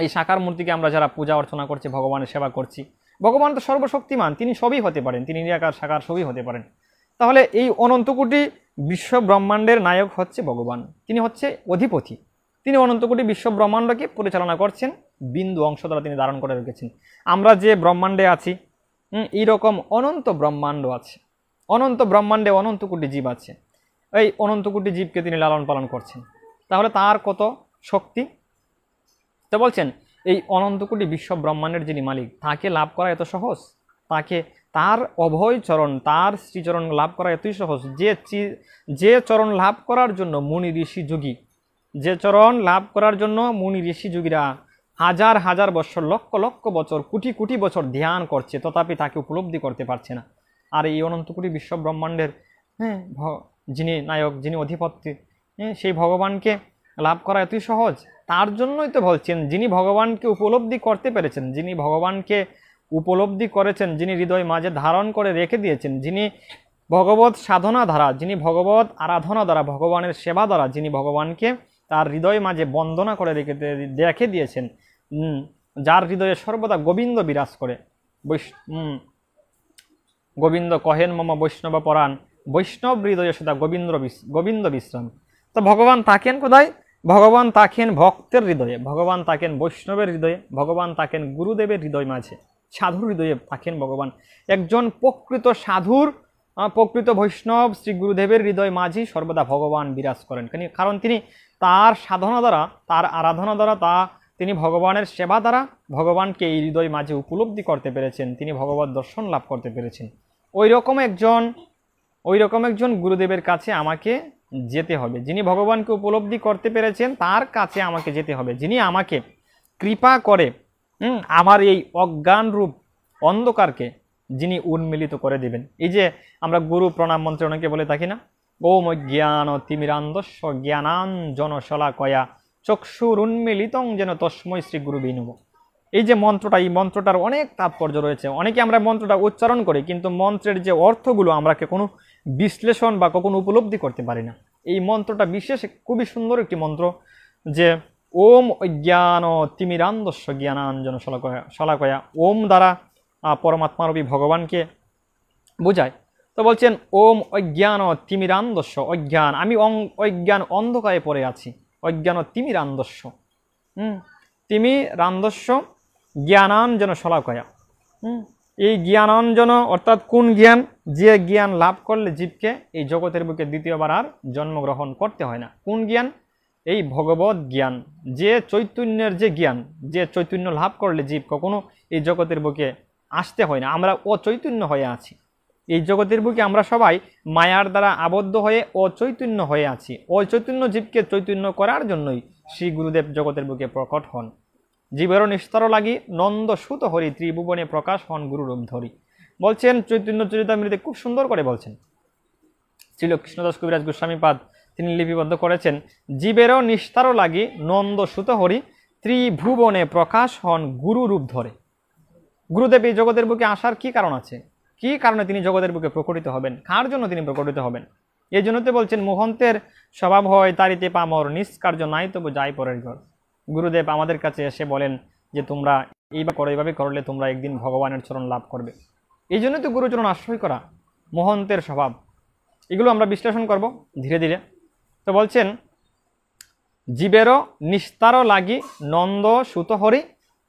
এই সাকার মূর্তিকে আমরা যারা পূজা অর্চনা করছি, ভগবানের সেবা করছি, ভগবান তো সর্বশক্তিমান, তিনি সবই হতে পারেন, তিনি নিরাকার সাকার সবই হতে পারেন। তাহলে এই অনন্তকোটি বিশ্ব ব্রহ্মাণ্ডের নায়ক হচ্ছে ভগবান, তিনি হচ্ছে অধিপতি, তিনি অনন্তকোটি বিশ্ব ব্রহ্মাণ্ডকে পরিচালনা করছেন, বিন্দু অংশ দ্বারা তিনি ধারণ করে রেখেছেন। আমরা যে ব্রহ্মাণ্ডে আছি, এইরকম অনন্ত ব্রহ্মাণ্ড আছে, অনন্ত ব্রহ্মাণ্ডে অনন্তকোটি জীব আছে, এই অনন্তকোটি জীবকে তিনি লালন পালন করছেন। তাহলে তার কত শক্তি! তো বলছেন এই অনন্তকোটি বিশ্ব ব্রহ্মাণ্ডের যিনি মালিক, তাকে লাভ করা এত সহজ, তার অভয় চরণ, তার শ্রীচরণ লাভ করা এতই সহজ, যে চরণ লাভ করার জন্য মুনি ঋষি যোগী, যে চরণ লাভ করার জন্য মুনি ঋষি যোগীরা হাজার হাজার বছর, লক্ষ লক্ষ বছর, কোটি কোটি বছর ধ্যান করছে, তথাপি তাকে উপলব্ধি করতে পারছে না। আর এই অনন্তকোটি বিশ্ব ব্রহ্মাণ্ডের যিনি নায়ক, যিনি অধিপতি, সেই ভগবানকে লাভ করা এতই সহজ। তার জন্যই তো বলছেন, যিনি ভগবানকে উপলব্ধি করতে পেরেছেন, যিনি ভগবানকে উপলব্ধি করেছেন, যিনি হৃদয় মাঝে ধারণ করে রেখে দিয়েছেন, যিনি ভগবত সাধনা দ্বারা, যিনি ভগবত আরাধনা দ্বারা, ভগবানের সেবা দ্বারা যিনি ভগবানকে তার হৃদয় মাঝে বন্দনা করে রেখে দিয়েছেন, যার হৃদয়ে সর্বদা গোবিন্দ বিরাজ করে। গোবিন্দ কহেন মম বৈষ্ণব পরাণ, বৈষ্ণব হৃদয়ে সদা গোবিন্দ বিশ্রাম। তো ভগবান থাকেন কোথায়? ভগবান থাকেন ভক্তের হৃদয়ে, ভগবান থাকেন বৈষ্ণবের হৃদয়ে, ভগবান থাকেন গুরুদেবের হৃদয় মাঝে, সাধুর হৃদয়ে থাকেন ভগবান। একজন প্রকৃত সাধুর, প্রকৃত বৈষ্ণব শ্রী গুরুদেবের হৃদয় মাঝেই সর্বদা ভগবান বিরাজ করেন। কারণ তিনি তার সাধনা দ্বারা, তার আরাধনা দ্বারা, তিনি ভগবানের সেবা দ্বারা ভগবানকে এই হৃদয় মাঝে উপলব্ধি করতে পেরেছেন, তিনি ভগবত দর্শন লাভ করতে পেরেছেন। ওই রকম একজন গুরুদেবের কাছে আমাকে যেতে হবে, যিনি ভগবানকে উপলব্ধি করতে পেরেছেন, তার কাছে আমাকে যেতে হবে, যিনি আমাকে কৃপা করে আমার এই অজ্ঞান রূপ অন্ধকারকে যিনি উন্মিলিত করে দিবেন। এই যে আমরা গুরু প্রণাম মন্ত্রে অনেকে বলে থাকি না, ওম জ্ঞান তিমিরান্ধস্য জ্ঞানাঞ্জন শলাকয়া চক্ষুর উন্মিলিতং যেন তস্মৈ শ্রী গুরু নমঃ। এই যে মন্ত্রটা, এই মন্ত্রটার অনেক তাৎপর্য রয়েছে। অনেকে আমরা মন্ত্রটা উচ্চারণ করি, কিন্তু মন্ত্রের যে অর্থগুলো আমরা কোনো বিশ্লেষণ বা কখনো উপলব্ধি করতে পারি না। এই মন্ত্রটা বিশেষ খুবই সুন্দর একটি মন্ত্র, যে ওম অজ্ঞান তিমিরান্ধস্য জ্ঞানাঞ্জন শলাকয়া, ওম দ্বারা পরমাত্মারূপী ভগবানকে বোঝায়। তো বলছেন ওম অজ্ঞান তিমিরান্ধস্য, অজ্ঞান, আমি অজ্ঞান অন্ধকারে পড়ে আছি, অজ্ঞান তিমিরান্ধস্য, তিমিরান্ধস্য জ্ঞানাঞ্জন শলাকয়া। এই জ্ঞানাঞ্জন অর্থাৎ কোন জ্ঞান? যে জ্ঞান লাভ করলে জীবকে এই জগতের বুকে দ্বিতীয়বার আর জন্মগ্রহণ করতে হয় না। কোন জ্ঞান? এই ভগবত জ্ঞান, যে চৈতন্যের যে জ্ঞান, যে চৈতন্য লাভ করলে জীব কখনো এই জগতের বুকে আসতে হয় না। আমরা অচৈতন্য হয়ে আছি এই জগতের বুকে, আমরা সবাই মায়ার দ্বারা আবদ্ধ হয়ে অচৈতন্য হয়ে আছি। অচৈতন্য জীবকে চৈতন্য করার জন্যই শ্রী গুরুদেব জগতের বুকে প্রকট হন। জীবেরও নিস্তর লাগি নন্দ সুত হরি, ত্রিভুবনে প্রকাশ হন গুরুরূপ ধরি। বলছেন চৈতন্য চরিতামৃতে খুব সুন্দর করে বলছেন শ্রীল কৃষ্ণদাস কবিরাজ গোস্বামীপাদ তিনি লিপিবদ্ধ করেছেন, জীবেরও নিস্তারও লাগি নন্দ সুত হরি ত্রিভুবনে প্রকাশ হন গুরু রূপ ধরে। গুরুদেব এই জগতের বুকে আসার কি কারণ আছে? কি কারণে তিনি জগতের বুকে প্রকটিত হবেন? কার জন্য তিনি প্রকটিত হবেন? এই জন্য তো বলছেন, মোহন্তের স্বভাব হয় তারিতে পামর, নিষ্কার্য নাই তবু যাই পরের ঘর। গুরুদেব আমাদের কাছে এসে বলেন যে তোমরা এইভাবে করলে তোমরা একদিন ভগবানের চরণ লাভ করবে। এই জন্য তো গুরুচরণ আশ্রয় করা, মোহন্তের স্বভাব। এগুলো আমরা বিশ্লেষণ করব ধীরে ধীরে। তো বলছেন, জীবেরও নিস্তারও লাগি নন্দ সুত হরি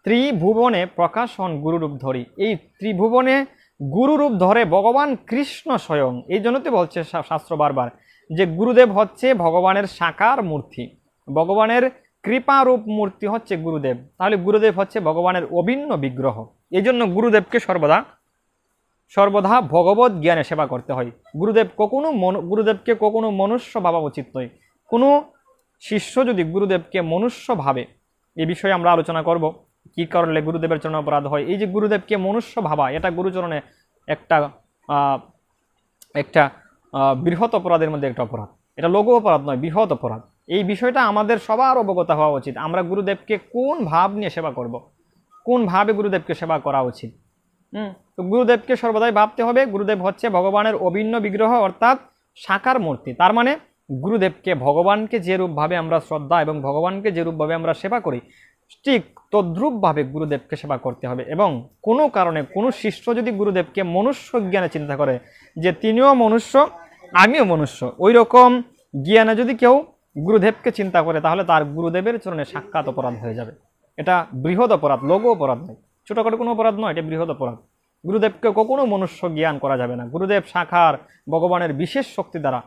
ত্রিভুবনে প্রকাশ হন গুরুরূপ ধরি। এই ত্রিভুবনে গুরুরূপ ধরে ভগবান কৃষ্ণ স্বয়ং। এই জন্য তো বলছে শাস্ত্র বারবার যে গুরুদেব হচ্ছে ভগবানের সাকার মূর্তি, ভগবানের কৃপারূপ মূর্তি হচ্ছে গুরুদেব। তাহলে গুরুদেব হচ্ছে ভগবানের অভিন্ন বিগ্রহ। এই জন্য গুরুদেবকে সর্বদা ভগবত জ্ঞানে সেবা করতে হয়। গুরুদেবকে কখনো মনুষ্য ভাবা উচিত নয়। কোনো শিষ্য যদি গুরুদেবকে মনুষ্য ভাবে, এই বিষয়ে আমরা আলোচনা করব কি করলে গুরুদেবের চরণে অপরাধ হয়। এই যে গুরুদেবকে মনুষ্য ভাবা, এটা গুরুচরণে একটা বৃহৎ অপরাধের মধ্যে একটা অপরাধ। এটা লঘু অপরাধ নয়, বৃহৎ অপরাধ। এই বিষয়টা আমাদের সবার অবগত হওয়া উচিত। আমরা গুরুদেবকে কোন ভাব নিয়ে সেবা করব, কোন ভাবে গুরুদেবকে সেবা করা উচিত। তো গুরুদেবকে সর্বদাই ভাবতে হবে গুরুদেব হচ্ছে ভগবানের অভিন্ন বিগ্রহ, অর্থাৎ সাকার মূর্তি। তার মানে গুরুদেবকে, ভগবানকে যে রূপভাবে আমরা শ্রদ্ধা এবং ভগবানকে যে রূপভাবে আমরা সেবা করি, ঠিক তদ্রূপভাবে গুরুদেবকে সেবা করতে হবে। এবং কোনো কারণে কোনো শিষ্য যদি গুরুদেবকে মনুষ্য জ্ঞানে চিন্তা করে যে তিনিও মনুষ্য আমিও মনুষ্য, ওই রকম জ্ঞানে যদি কেউ গুরুদেবকে চিন্তা করে, তাহলে তার গুরুদেবের চরণে সাক্ষাৎ অপরাধ হয়ে যাবে। এটা বৃহৎ অপরাধ, লঘু অপরাধ নয়, ছোটখাটো কোনো অপরাধ নয়, এটা বৃহৎ অপরাধ। গুরুদেবকে কখনো মনুষ্য জ্ঞান করা যাবে না। গুরুদেব সাক্ষাৎ ভগবানের বিশেষ শক্তি দ্বারা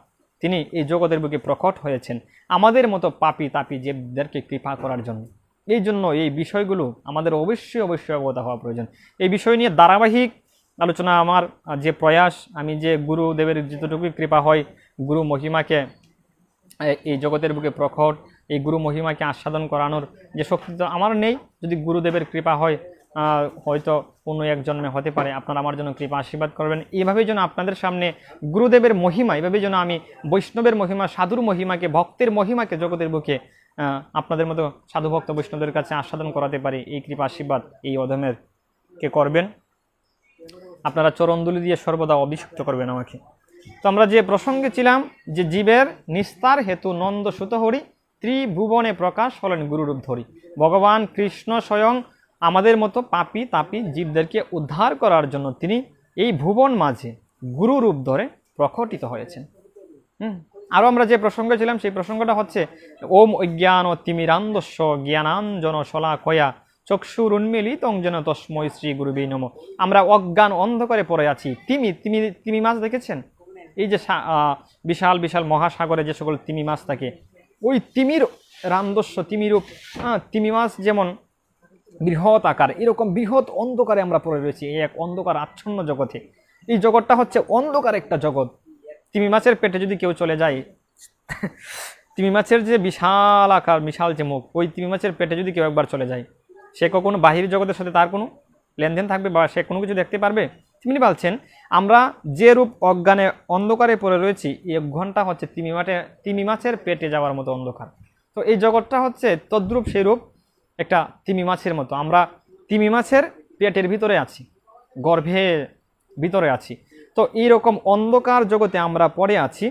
তিনি এই জগতের বুকে প্রকট হয়েছেন আমাদের মতো পাপী তাপী জীবদেরকে কৃপা করার জন্য। এই জন্য এই বিষয়গুলো আমাদের অবশ্যই অবগত হওয়া প্রয়োজন। এই বিষয় নিয়ে ধারাবাহিক আলোচনা আমার যে প্রয়াস, আমি যে গুরুদেবের যতটুকু কৃপা হয় গুরু মহিমাকে এই জগতের বুকে প্রকট, এই গুরু মহিমাকে আস্বাদন করানোর যে শক্তি তো আমার নেই। যদি গুরুদেবের কৃপা হয়, হয়তো কোনো এক জন্মে হতে পারে, আপনারা আমার জন্য কৃপা আশীর্বাদ করবেন। এইভাবেই যেন আপনাদের সামনে গুরুদেবের মহিমা, এইভাবেই যেন আমি বৈষ্ণবের মহিমা, সাধুর মহিমাকে, ভক্তের মহিমাকে জগতের বুকে আপনাদের মতো সাধু ভক্ত বৈষ্ণবের কাছে আস্বাদন করাতে পারি। এই কৃপা আশীর্বাদ এই অধমের কে করবেন। আপনারা চরণদুলি দিয়ে সর্বদা অভিষিক্ত করবেন আমাকে। তো আমরা যে প্রসঙ্গে ছিলাম যে জীবের নিস্তার হেতু নন্দ সুত হরি ত্রিভুবনে প্রকাশ হলেন গুরুরূপ ধরি। ভগবান কৃষ্ণ স্বয়ং আমাদের মতো পাপী তাপী জীবদেরকে উদ্ধার করার জন্য তিনি এই ভুবন মাঝে গুরুরূপ ধরে প্রকটিত হয়েছেন। আরও আমরা যে প্রসঙ্গে ছিলাম সেই প্রসঙ্গটা হচ্ছে ওম অজ্ঞান ও তিমিরান্ধস্য জ্ঞানাঞ্জন শলাকয়া চক্ষুরুন্মিলিত যেন তস্মৈ শ্রী গুরুবে নমঃ। আমরা অজ্ঞান অন্ধকারে পড়ে আছি। তিমি মাছ দেখেছেন? এই যে বিশাল বিশাল মহাসাগরে যে সকল তিমি মাছ থাকে, ওই তিমির রান্ধস্য, তিমিরূপ, তিমি মাছ যেমন বৃহৎ আকার, এরকম বৃহৎ অন্ধকারে আমরা পড়ে রয়েছি এই এক অন্ধকার আচ্ছন্ন জগতে। এই জগৎটা হচ্ছে অন্ধকার একটা জগৎ। তিমি মাছের পেটে যদি কেউ চলে যায়, তিমি মাছের যে বিশাল আকার, বিশাল যে মুখ, ওই তিমি মাছের পেটে যদি কেউ একবার চলে যায়, সে কখনো বাহির জগতের সাথে তার কোনো লেনদেন থাকবে বা সে কোনো কিছু দেখতে পারবে? তিনি বলছেন আমরা যে রূপ অজ্ঞানে অন্ধকারে পড়ে রয়েছি, এই 1 ঘন্টা হচ্ছে তিমি মাছের পেটে যাওয়ার মতো অন্ধকার। তো এই জগৎটা হচ্ছে তদ্রূপ সেই রূপ একটা তিমি মাছের মতো। আমরা তিমি মাছের পেটের ভিতরে আছি, গর্ভের ভিতরে আছি। তো এইরকম অন্ধকার জগতে আমরা পড়ে আছি।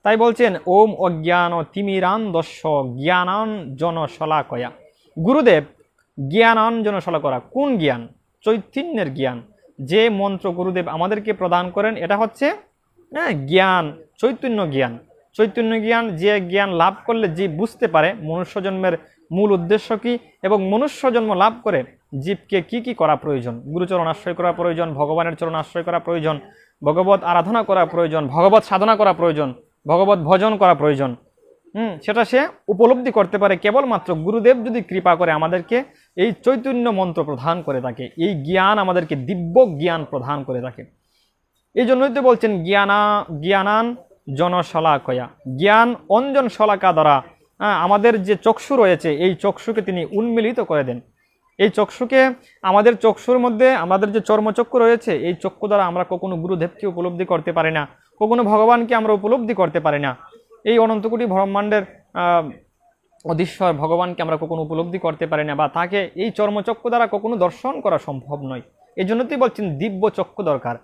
তাই বলছেন ওম অজ্ঞান তিমিরান্ধস্য জ্ঞানাঞ্জন শলাকয়া। গুরুদেব জ্ঞানাঞ্জন শলাকয়া, কোন জ্ঞান? চৈতন্যের জ্ঞান। যে মন্ত্র গুরুদেব আমাদেরকে প্রদান করেন এটা হচ্ছে জ্ঞান, চৈতন্য জ্ঞান। চৈতন্য জ্ঞান, যে জ্ঞান লাভ করলে জীব বুঝতে পারে মনুষ্য জন্মের মূল উদ্দেশ্য কি এবং মনুষ্য জন্ম লাভ করে জীবকে কি কি করা প্রয়োজন। গুরুচরণ আশ্রয় করা প্রয়োজন, ভগবানের চরণ আশ্রয় করা প্রয়োজন, ভগবত আরাধনা করা প্রয়োজন, ভগবত সাধনা করা প্রয়োজন, ভগবত ভজন করা প্রয়োজন। সেটা সে উপলব্ধি করতে পারে কেবলমাত্র গুরুদেব যদি কৃপা করে আমাদেরকে এই চৈতন্য মন্ত্র প্রদান করে থাকে, এই জ্ঞান আমাদেরকে দিব্য জ্ঞান প্রদান করে থাকে। এই জন্যই তো বলছেন জ্ঞানান জনশলাকয়া, জ্ঞান অঞ্জন শলাকা দ্বারা আমাদের যে চক্ষু রয়েছে এই চক্ষুকে তিনি উন্মিলিত করে দেন। এই চক্ষুকে, আমাদের চক্ষুর মধ্যে আমাদের যে চর্মচক্ষু রয়েছে, এই চক্ষু দ্বারা আমরা কখনো গুরুদেবকে উপলব্ধি করতে পারি না, কখনো ভগবানকে আমরা উপলব্ধি করতে পারি না। এই অনন্ত কোটি ব্রহ্মাণ্ডের অধীশ্বর ভগবানকে আমরা কখনো উপলব্ধি করতে পারি না, বা তাকে এই চর্মচক্ষু দ্বারা কখনো দর্শন করা সম্ভব নয়। এই জন্য তুই বলছেন দিব্য চক্ষু দরকার।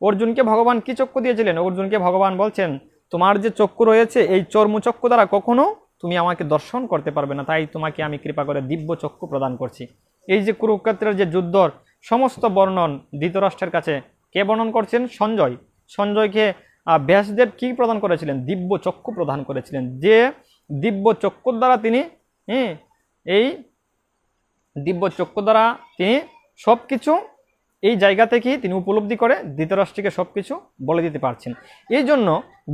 অর্জুনকে ভগবান কি চক্ষু দিয়েছিলেন? অর্জুনকে ভগবান বলছেন তোমার যে চক্ষু রয়েছে এই চর্মচক্ষু দ্বারা কখনো তুমি আমাকে দর্শন করতে পারবে না, তাই তোমাকে আমি কৃপা করে দিব্য চক্ষু প্রদান করছি। এই যে কুরুক্ষেত্রের যে যুদ্ধর সমস্ত বর্ণন ধৃতরাষ্ট্রের কাছে কে বর্ণন করছেন? সঞ্জয়কে ব্যাসদেব কি প্রদান করেছিলেন? দিব্য চক্ষু প্রদান করেছিলেন, যে দিব্য চক্ষুর দ্বারা তিনি এই দিব্য চক্ষু দ্বারা তিনি সব কিছু এই জায়গা থেকেই তিনি উপলব্ধি করে ধৃতরাষ্ট্রকে সব কিছু বলে দিতে পারছেন। এই জন্য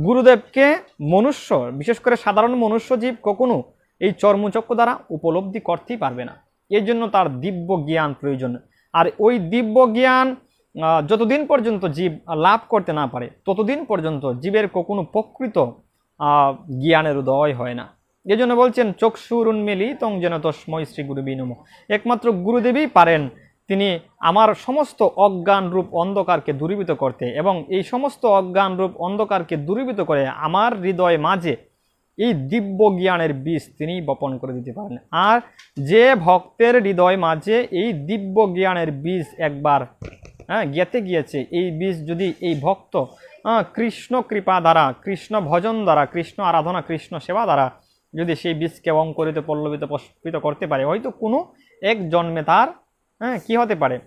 গুরুদেবকে মনুষ্য, বিশেষ করে সাধারণ মনুষ্য জীব কখনো এই চর্মচক্ষু দ্বারা উপলব্ধি করতেই পারবে না। এই জন্য তার দিব্য জ্ঞান প্রয়োজন। আর ওই দিব্য জ্ঞান যতদিন পর্যন্ত জীব লাভ করতে না পারে ততদিন পর্যন্ত জীবের কখনো প্রকৃত জ্ঞানের উদয় হয় না। এই জন্য বলছেন চক্ষুরুন্মিলিতং যেন তস্মৈ শ্রী গুরুবে নমঃ। একমাত্র গুরুদেবই পারেন তিনি আমার সমস্ত অজ্ঞান রূপ অন্ধকারকে দূরীভূত করতে, এবং এই সমস্ত অজ্ঞান রূপ অন্ধকারকে দূরীভূত করে আমার হৃদয় মাঝে এই দিব্য জ্ঞানের বীজ তিনি বপন করে দিতে পারেন। আর যে ভক্তের হৃদয় মাঝে এই দিব্য জ্ঞানের বীজ একবার গেঁথে গিয়েছে, এই বীজ যদি এই ভক্ত কৃষ্ণ কৃপা দ্বারা, কৃষ্ণ ভজন দ্বারা, কৃষ্ণ আরাধনা, কৃষ্ণ সেবা দ্বারা যদি সেই বীজকে অঙ্কুরিত পল্লবিত পুষ্পিত করতে পারে, হয়তো কোনো এক জন্মে তার কি হতে পারে,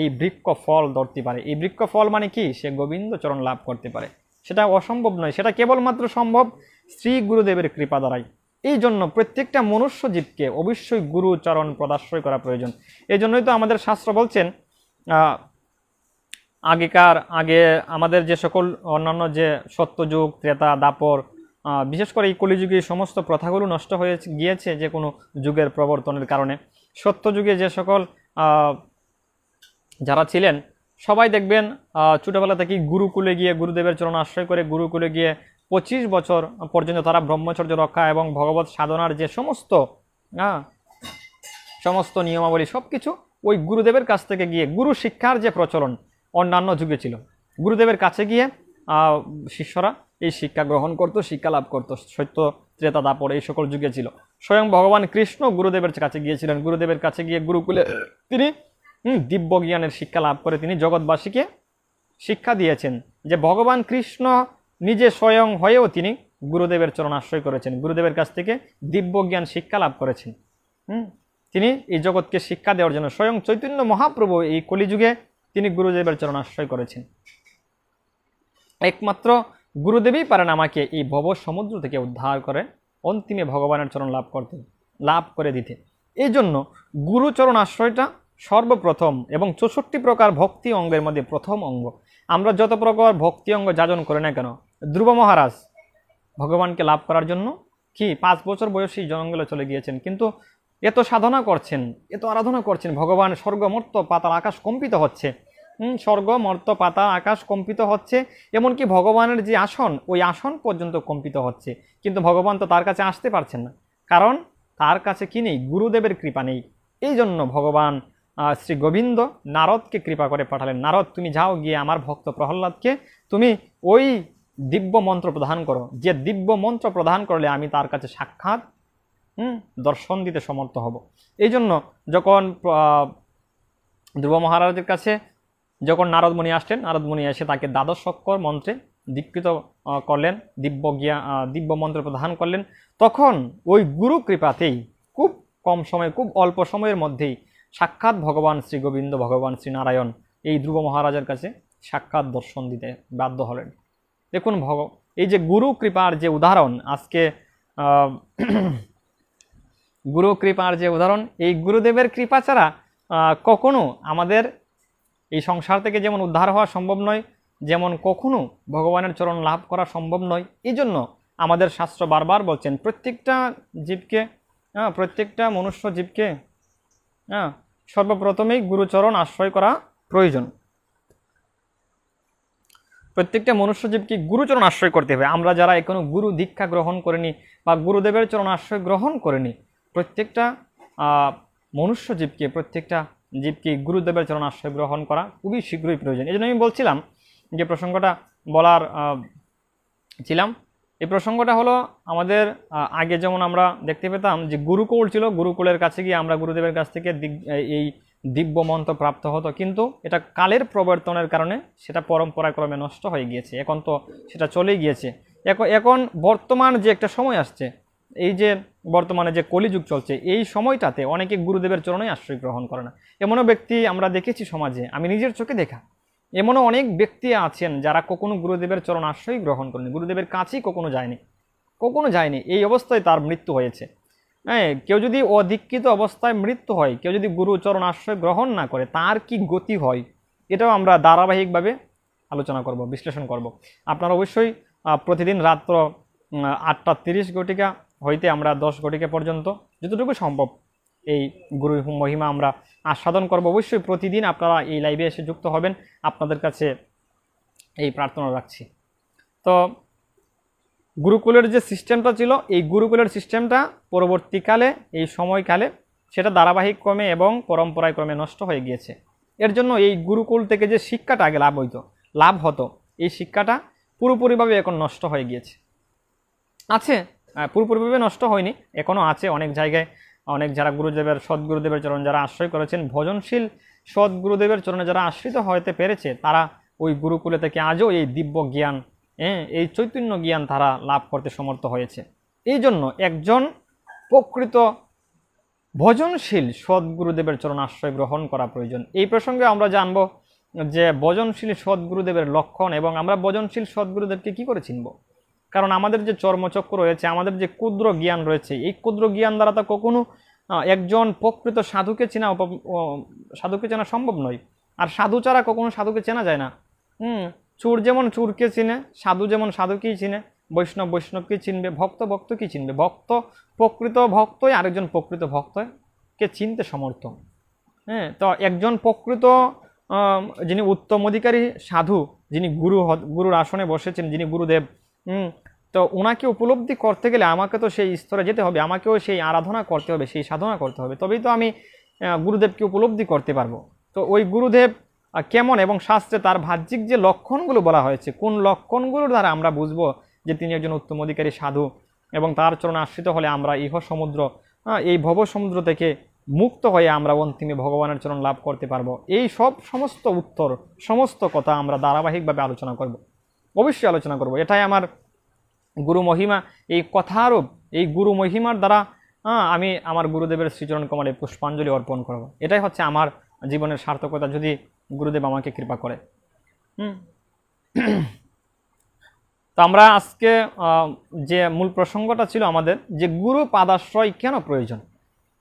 এই বৃক্ষ ফল ধরতে পারে। এই বৃক্ষ ফল মানে কি? সে গোবিন্দ চরণ লাভ করতে পারে। সেটা অসম্ভব নয়, সেটা কেবলমাত্র সম্ভব শ্রী গুরুদেবের কৃপা দ্বারাই। এই জন্য প্রত্যেকটা মনুষ্য জীবকে অবশ্যই গুরু চরণ পদাশ্রয় করা প্রয়োজন। এই জন্যই তো আমাদের শাস্ত্র বলছেন আগে আমাদের যে সকল অন্যান্য যে সত্যযুগ, ত্রেতা, দাপর, বিশেষ করে এই কলিযুগে সমস্ত প্রথাগুলো নষ্ট হয়ে গিয়েছে যে কোনো যুগের প্রবর্তনের কারণে। সত্যযুগে যে সকল যারা ছিলেন সবাই দেখবেন ছোটোবেলা থেকেই গুরুকুলে গিয়ে গুরুদেবের চরণ আশ্রয় করে গুরুকুলে গিয়ে 25 বছর পর্যন্ত তারা ব্রহ্মচর্য রক্ষা এবং ভগবত সাধনার যে সমস্ত নিয়মাবলী সব কিছু ওই গুরুদেবের কাছ থেকে গিয়ে, গুরু শিক্ষার যে প্রচলন অন্যান্য যুগে ছিল, গুরুদেবের কাছে গিয়ে শিষ্যরা এই শিক্ষা গ্রহণ করত, শিক্ষা লাভ করত। সত্য, ত্রেতা, দাপর এই সকল যুগে ছিল। স্বয়ং ভগবান কৃষ্ণ গুরুদেবের কাছে গিয়েছিলেন, গুরুদেবের কাছে গিয়ে গুরুকুলে তিনি দিব্য জ্ঞানের শিক্ষা লাভ করে তিনি জগৎবাসীকে শিক্ষা দিয়েছেন যে ভগবান কৃষ্ণ নিজে স্বয়ং হয়েও তিনি গুরুদেবের চরণ আশ্রয় করেছেন, গুরুদেবের কাছ থেকে দিব্য জ্ঞান শিক্ষা লাভ করেছেন। তিনি এই জগৎকে শিক্ষা দেওয়ার জন্য স্বয়ং চৈতন্য মহাপ্রভু এই কলিযুগে তিনি গুরুদেবের চরণ আশ্রয় করেছেন। একমাত্র গুরুদেবই পারেন আমাকে এই ভব সমুদ্র থেকে উদ্ধার করে অন্তিমে ভগবানের চরণ লাভ করে দিতে। এই জন্য গুরুচরণ আশ্রয়টা সর্বপ্রথম এবং 64 প্রকার ভক্তি অঙ্গের মধ্যে প্রথম অঙ্গ। আমরা যত প্রকার ভক্তি অঙ্গ যাজন করে না কেন, ধ্রুব মহারাজ ভগবানকে লাভ করার জন্য 5 বছর বয়সী জঙ্গলে চলে গিয়েছেন, কিন্তু এত সাধনা করছেন, এত আরাধনা করছেন, ভগবান স্বর্গ মর্ত্য পাতাল আকাশ কম্পিত হচ্ছে, স্বর্গ মর্ত্য পাতাল আকাশ কম্পিত হচ্ছে, এমনকি ভগবানের যে আসন ওই আসন পর্যন্ত কম্পিত হচ্ছে, কিন্তু ভগবান তো তার কাছে আসতে পারছেন না, কারণ তার কাছে কি নেই? গুরুদেবের কৃপা নেই। এই জন্য ভগবান শ্রী গোবিন্দ নারদকে কৃপা করে পাঠালেন, নারদ তুমি যাও গিয়ে আমার ভক্ত প্রহ্লাদকে তুমি ওই দিব্য মন্ত্র প্রদান করো, যে দিব্য মন্ত্র প্রদান করলে আমি তার কাছে সাক্ষাৎ দর্শন দিতে সমর্থ হব। এই জন্য যখন ধ্রুব মহারাজের কাছে যখন নারদ মুনি আসলেন, নারদ মুনি এসে তাকে দ্বাদশ অক্ষর মন্ত্রে দীক্ষিত করলেন, দিব্য মন্ত্র প্রদান করলেন, তখন ওই গুরু কৃপাতেই খুব কম সময়, খুব অল্প সময়ের মধ্যেই সাক্ষাৎ ভগবান শ্রী গোবিন্দ, ভগবান শ্রী নারায়ণ এই ধ্রুব মহারাজের কাছে সাক্ষাৎ দর্শন দিতে বাধ্য হলেন। দেখুন এই যে গুরু কৃপার যে উদাহরণ, আজকে গুরু কৃপার যে উদাহরণ, এই গুরুদেবের কৃপা ছাড়া কখনো আমাদের এই সংসার থেকে যেমন উদ্ধার হওয়া সম্ভব নয়, যেমন কখনো ভগবানের চরণ লাভ করা সম্ভব নয়। এই জন্য আমাদের শাস্ত্র বারবার বলছেন প্রত্যেকটা জীবকে, প্রত্যেকটা মনুষ্য জীবকে সর্বপ্রথমেই গুরুচরণ আশ্রয় করা প্রয়োজন। প্রত্যেকটা মনুষ্য জীবকে গুরুচরণ আশ্রয় করতে হবে। আমরা যারা এখনো গুরু দীক্ষা গ্রহণ করিনি বা গুরুদেবের চরণ আশ্রয় গ্রহণ করিনি, প্রত্যেকটা মনুষ্য জীবকে, প্রত্যেকটা জীবকে গুরুদেবের চরণ আশ্রয় গ্রহণ করা খুবই শীঘ্রই প্রয়োজন। এই জন্য আমি বলছিলাম যে প্রসঙ্গটা বলার ছিলাম এই প্রসঙ্গটা হলো আমাদের আগে যেমন আমরা দেখতে পেতাম যে গুরুকুল ছিল, গুরুকুলের কাছে গিয়ে আমরা গুরুদেবের কাছ থেকে এই দিব্য মন্ত্র প্রাপ্ত হতো, কিন্তু এটা কালের প্রবর্তনের কারণে সেটা পরম্পরাক্রমে নষ্ট হয়ে গিয়েছে। এখন তো সেটা চলেই গিয়েছে। এখন বর্তমান যে একটা সময় আসছে, এই যে বর্তমানে যে কলিযুগ চলছে, এই সময়টাতে অনেকে গুরুদেবের চরণে আশ্রয় গ্রহণ করে না। এমনও ব্যক্তি আমরা দেখেছি সমাজে, আমি নিজের চোখে দেখা, এমনও অনেক ব্যক্তি আছেন যারা কখনো গুরুদেবের চরণ আশ্রয় গ্রহণ করেনি, গুরুদেবের কাছেই কখনো যায়নি। এই অবস্থায় তার মৃত্যু হয়েছে। হ্যাঁ, কেউ যদি অধিকৃত অবস্থায় মৃত্যু হয়, কেউ যদি গুরুচরণ আশ্রয় গ্রহণ না করে, তার কি গতি হয়, এটাও আমরা ধারাবাহিকভাবে আলোচনা করব, বিশ্লেষণ করব। আপনারা অবশ্যই প্রতিদিন রাত্র 8:30 হইতে আমরা 10 পর্যন্ত যতটুকু সম্ভব এই গুরু মহিমা আমরা আস্বাদন করব। অবশ্যই প্রতিদিন আপনারা এই লাইভে এসে যুক্ত হবেন, আপনাদের কাছে এই প্রার্থনা রাখছি। তো গুরুকুলের যে সিস্টেমটা ছিল, এই গুরুকুলের সিস্টেমটা পরবর্তীকালে এই সময়কালে সেটা ধারাবাহিক ক্রমে এবং পরম্পরায় ক্রমে নষ্ট হয়ে গিয়েছে। এর জন্য এই গুরুকুল থেকে যে শিক্ষাটা আগে লাভ হতো, এই শিক্ষাটা পুরোপুরিভাবে এখন নষ্ট হয়ে গিয়েছে। আছে, পুরোপুরিভাবে নষ্ট হয়নি, এখনও আছে অনেক জায়গায়। অনেক যারা গুরুদেবের সদ্গুরুদেবের চরণ যারা আশ্রয় করেছেন, ভজনশীল সদ্গুরুদেবের চরণে যারা আশ্রিত হতে পেরেছে, তারা ওই গুরুকুলে থেকে আজও এই দিব্য জ্ঞান, এই চৈতন্য জ্ঞান তারা লাভ করতে সমর্থ হয়েছে। এই জন্য একজন প্রকৃত ভজনশীল সদ্গুরুদেবের চরণ আশ্রয় গ্রহণ করা প্রয়োজন। এই প্রসঙ্গে আমরা জানব যে ভজনশীল সদ্গুরুদেবের লক্ষণ, এবং আমরা ভজনশীল সদ্গুরুদেবকে কি করে চিনব। কারণ আমাদের যে চর্মচক্র রয়েছে, আমাদের যে ক্ষুদ্র জ্ঞান রয়েছে, এই ক্ষুদ্র জ্ঞান দ্বারা তো কখনো একজন প্রকৃত সাধুকে চেনা সম্ভব নয়। আর সাধু ছাড়া কখনো সাধুকে চেনা যায় না। চোর যেমন চোরকে চিনে, সাধু যেমন সাধুকেই চিনে, বৈষ্ণব বৈষ্ণবকে চিনবে, ভক্ত ভক্তকে চিনবে। ভক্ত প্রকৃত ভক্তই আরেকজন প্রকৃত ভক্তকে চিনতে সমর্থ। হ্যাঁ, তো একজন প্রকৃত যিনি উত্তম অধিকারী সাধু, যিনি গুরুর আসনে বসেছেন, যিনি গুরুদেব, তো ওনাকে উপলব্ধি করতে গেলে আমাকে তো সেই স্তরে যেতে হবে, আমাকেও সেই আরাধনা করতে হবে, সেই সাধনা করতে হবে, তবেই তো আমি গুরুদেবকে উপলব্ধি করতে পারবো। তো ওই গুরুদেব কেমন, এবং শাস্ত্রে তার বাহ্যিক যে লক্ষণগুলো বলা হয়েছে, কোন লক্ষণগুলোর দ্বারা আমরা বুঝবো যে তিনি একজন উত্তম অধিকারী সাধু, এবং তার চরণে আশ্রিত হলে আমরা ইহ সমুদ্র, এই ভব সমুদ্র থেকে মুক্ত হয়ে আমরা অন্তিমে ভগবানের চরণ লাভ করতে পারবো। এই সমস্ত কথা আমরা ধারাবাহিকভাবে আলোচনা করব, অবশ্যই আলোচনা করব। এটাই আমার গুরু মহিমা, এই কথারূপ, এই গুরু মহিমার দ্বারা আমি আমার গুরুদেবের শ্রীচরণ কমলে পুষ্পাঞ্জলি অর্পণ করব। এটাই হচ্ছে আমার জীবনের সার্থকতা, যদি গুরুদেব আমাকে কৃপা করে। তো আমরা আজকে যে মূল প্রসঙ্গটা ছিল আমাদের, যে গুরু পাদাশ্রয় কেন প্রয়োজন।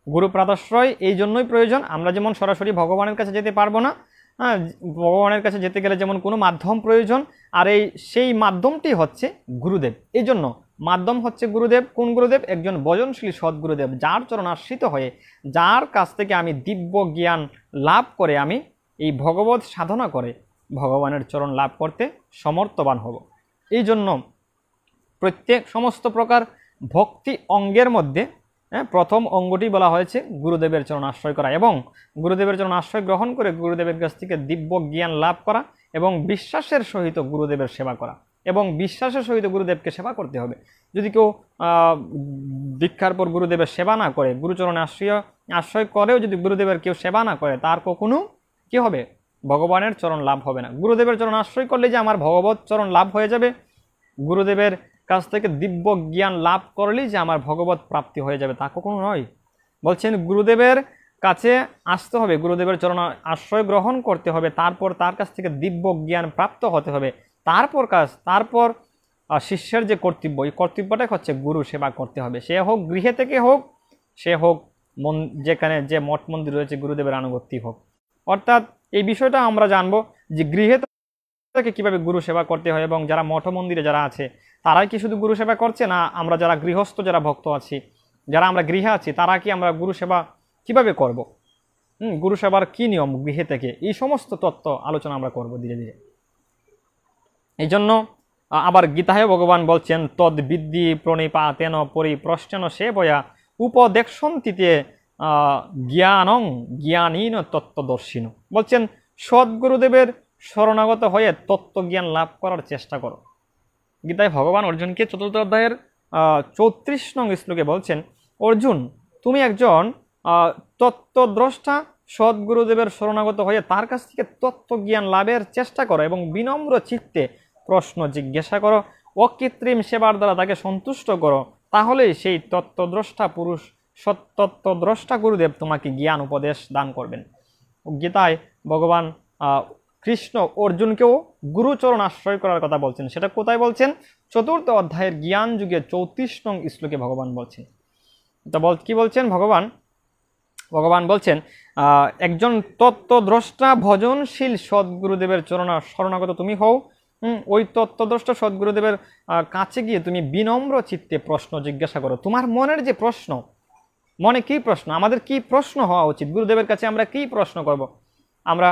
গুরু পাদাশ্রয় এই জন্যই প্রয়োজন, আমরা যেমন সরাসরি ভগবানের কাছে যেতে পারবো না, ভগবানের কাছে যেতে গেলে যেমন কোনো মাধ্যম প্রয়োজন, আর সেই মাধ্যমটি হচ্ছে গুরুদেব। এই জন্য মাধ্যম হচ্ছে গুরুদেব। কোন গুরুদেব? একজন ভজনশীল সদ্গুরুদেব, যার চরণ আশ্রিত হয়ে, যার কাছ থেকে আমি দিব্য জ্ঞান লাভ করে আমি এই ভগবত সাধনা করে ভগবানের চরণ লাভ করতে সমর্থবান হব। এই জন্য সমস্ত প্রকার ভক্তি অঙ্গের মধ্যে প্রথম অঙ্গটি বলা হয়েছে গুরুদেবের চরণ আশ্রয় করা, এবং গুরুদেবের চরণ আশ্রয় গ্রহণ করে গুরুদেবের কাছ থেকে দিব্য জ্ঞান লাভ করা, এবং বিশ্বাসের সহিত গুরুদেবের সেবা করা। এবং বিশ্বাসের সহিত গুরুদেবকে সেবা করতে হবে। যদি কেউ দীক্ষার পর গুরুদেবের সেবা না করে, গুরুচরণে আশ্রয় করেও যদি গুরুদেবের কেউ সেবা না করে, তার কখনো কি হবে? ভগবানের চরণ লাভ হবে না। গুরুদেবের চরণ আশ্রয় করলে যে আমার ভগবত চরণ লাভ হয়ে যাবে, গুরুদেবের কাছ থেকে দিব্য জ্ঞান লাভ করলেই যে আমার ভগবত প্রাপ্তি হয়ে যাবে, তা কখনো নয়। বলছেন গুরুদেবের কাছে আসতে হবে, গুরুদেবের চরণ আশ্রয় গ্রহণ করতে হবে, তারপর তার কাছ থেকে দিব্য জ্ঞান প্রাপ্ত হতে হবে, তারপর শিষ্যের যে কর্তব্য, এই কর্তব্যটাই হচ্ছে গুরু সেবা করতে হবে। সে হোক গৃহে থেকে হোক, সে হোক যেখানে যে মঠ মন্দির রয়েছে গুরুদেবের আনুগত্যী হোক। অর্থাৎ এই বিষয়টা আমরা জানবো যে গৃহে থেকে কীভাবে গুরু সেবা করতে হয়, এবং যারা মঠ মন্দিরে যারা আছে তারাই কি শুধু গুরু সেবা করছে, না আমরা যারা গৃহস্থ, যারা ভক্ত আছি, যারা আমরা গৃহে আছি, তারা কি আমরা গুরু সেবা কীভাবে করব, গুরু সেবার কী নিয়ম গৃহে থেকে, এই সমস্ত তত্ত্ব আলোচনা আমরা করব ধীরে ধীরে। এই জন্য আবার গীতায় ভগবান বলছেন, তদ বিদ্যি প্রণিপাতেন পরিপ্রশ্চেন সেবয়া উপদেক্ষন্তিতে জ্ঞানং জ্ঞানীন তত্ত্বদর্শিন। বলছেন সদ্গুরুদেবের শরণাগত হয়ে তত্ত্বজ্ঞান লাভ করার চেষ্টা করো। গীতায় ভগবান অর্জুনকে চতুর্থ অধ্যায়ের 34 নং শ্লোকে বলছেন, অর্জুন তুমি একজন তত্ত্বদ্রষ্টা সদ্গুরুদেবের শরণাগত হয়ে তার কাছ থেকে তত্ত্বজ্ঞান লাভের চেষ্টা করো এবং বিনম্র চিত্তে প্রশ্ন জিজ্ঞাসা করো, অকৃত্রিম সেবার দ্বারা তাকে সন্তুষ্ট করো, তাহলেই সেই তত্ত্বদ্রষ্টা পুরুষ সত্তত্ত্বদ্রষ্টা গুরুদেব তোমাকে জ্ঞান উপদেশ দান করবেন। গীতায় ভগবান কৃষ্ণ অর্জুনকেও গুরুচরণ আশ্রয় করার কথা বলছেন। সেটা কোথায় বলছেন? চতুর্থ অধ্যায়ের জ্ঞান যুগে 34 নং শ্লোকে ভগবান বলছেন। তো কি বলছেন ভগবান? ভগবান বলছেন একজন তত্ত্বদ্রষ্টা ভজনশীল সদ্গুরুদেবের শরণাগত তুমি হও। ওই তত্ত্বদ্রষ্টা সদ্গুরুদেবের কাছে গিয়ে তুমি বিনম্র চিত্তে প্রশ্ন জিজ্ঞাসা করো। তোমার মনের যে প্রশ্ন, মনে কি প্রশ্ন, আমাদের কি প্রশ্ন হওয়া উচিত, গুরুদেবের কাছে আমরা কি প্রশ্ন করব? আমরা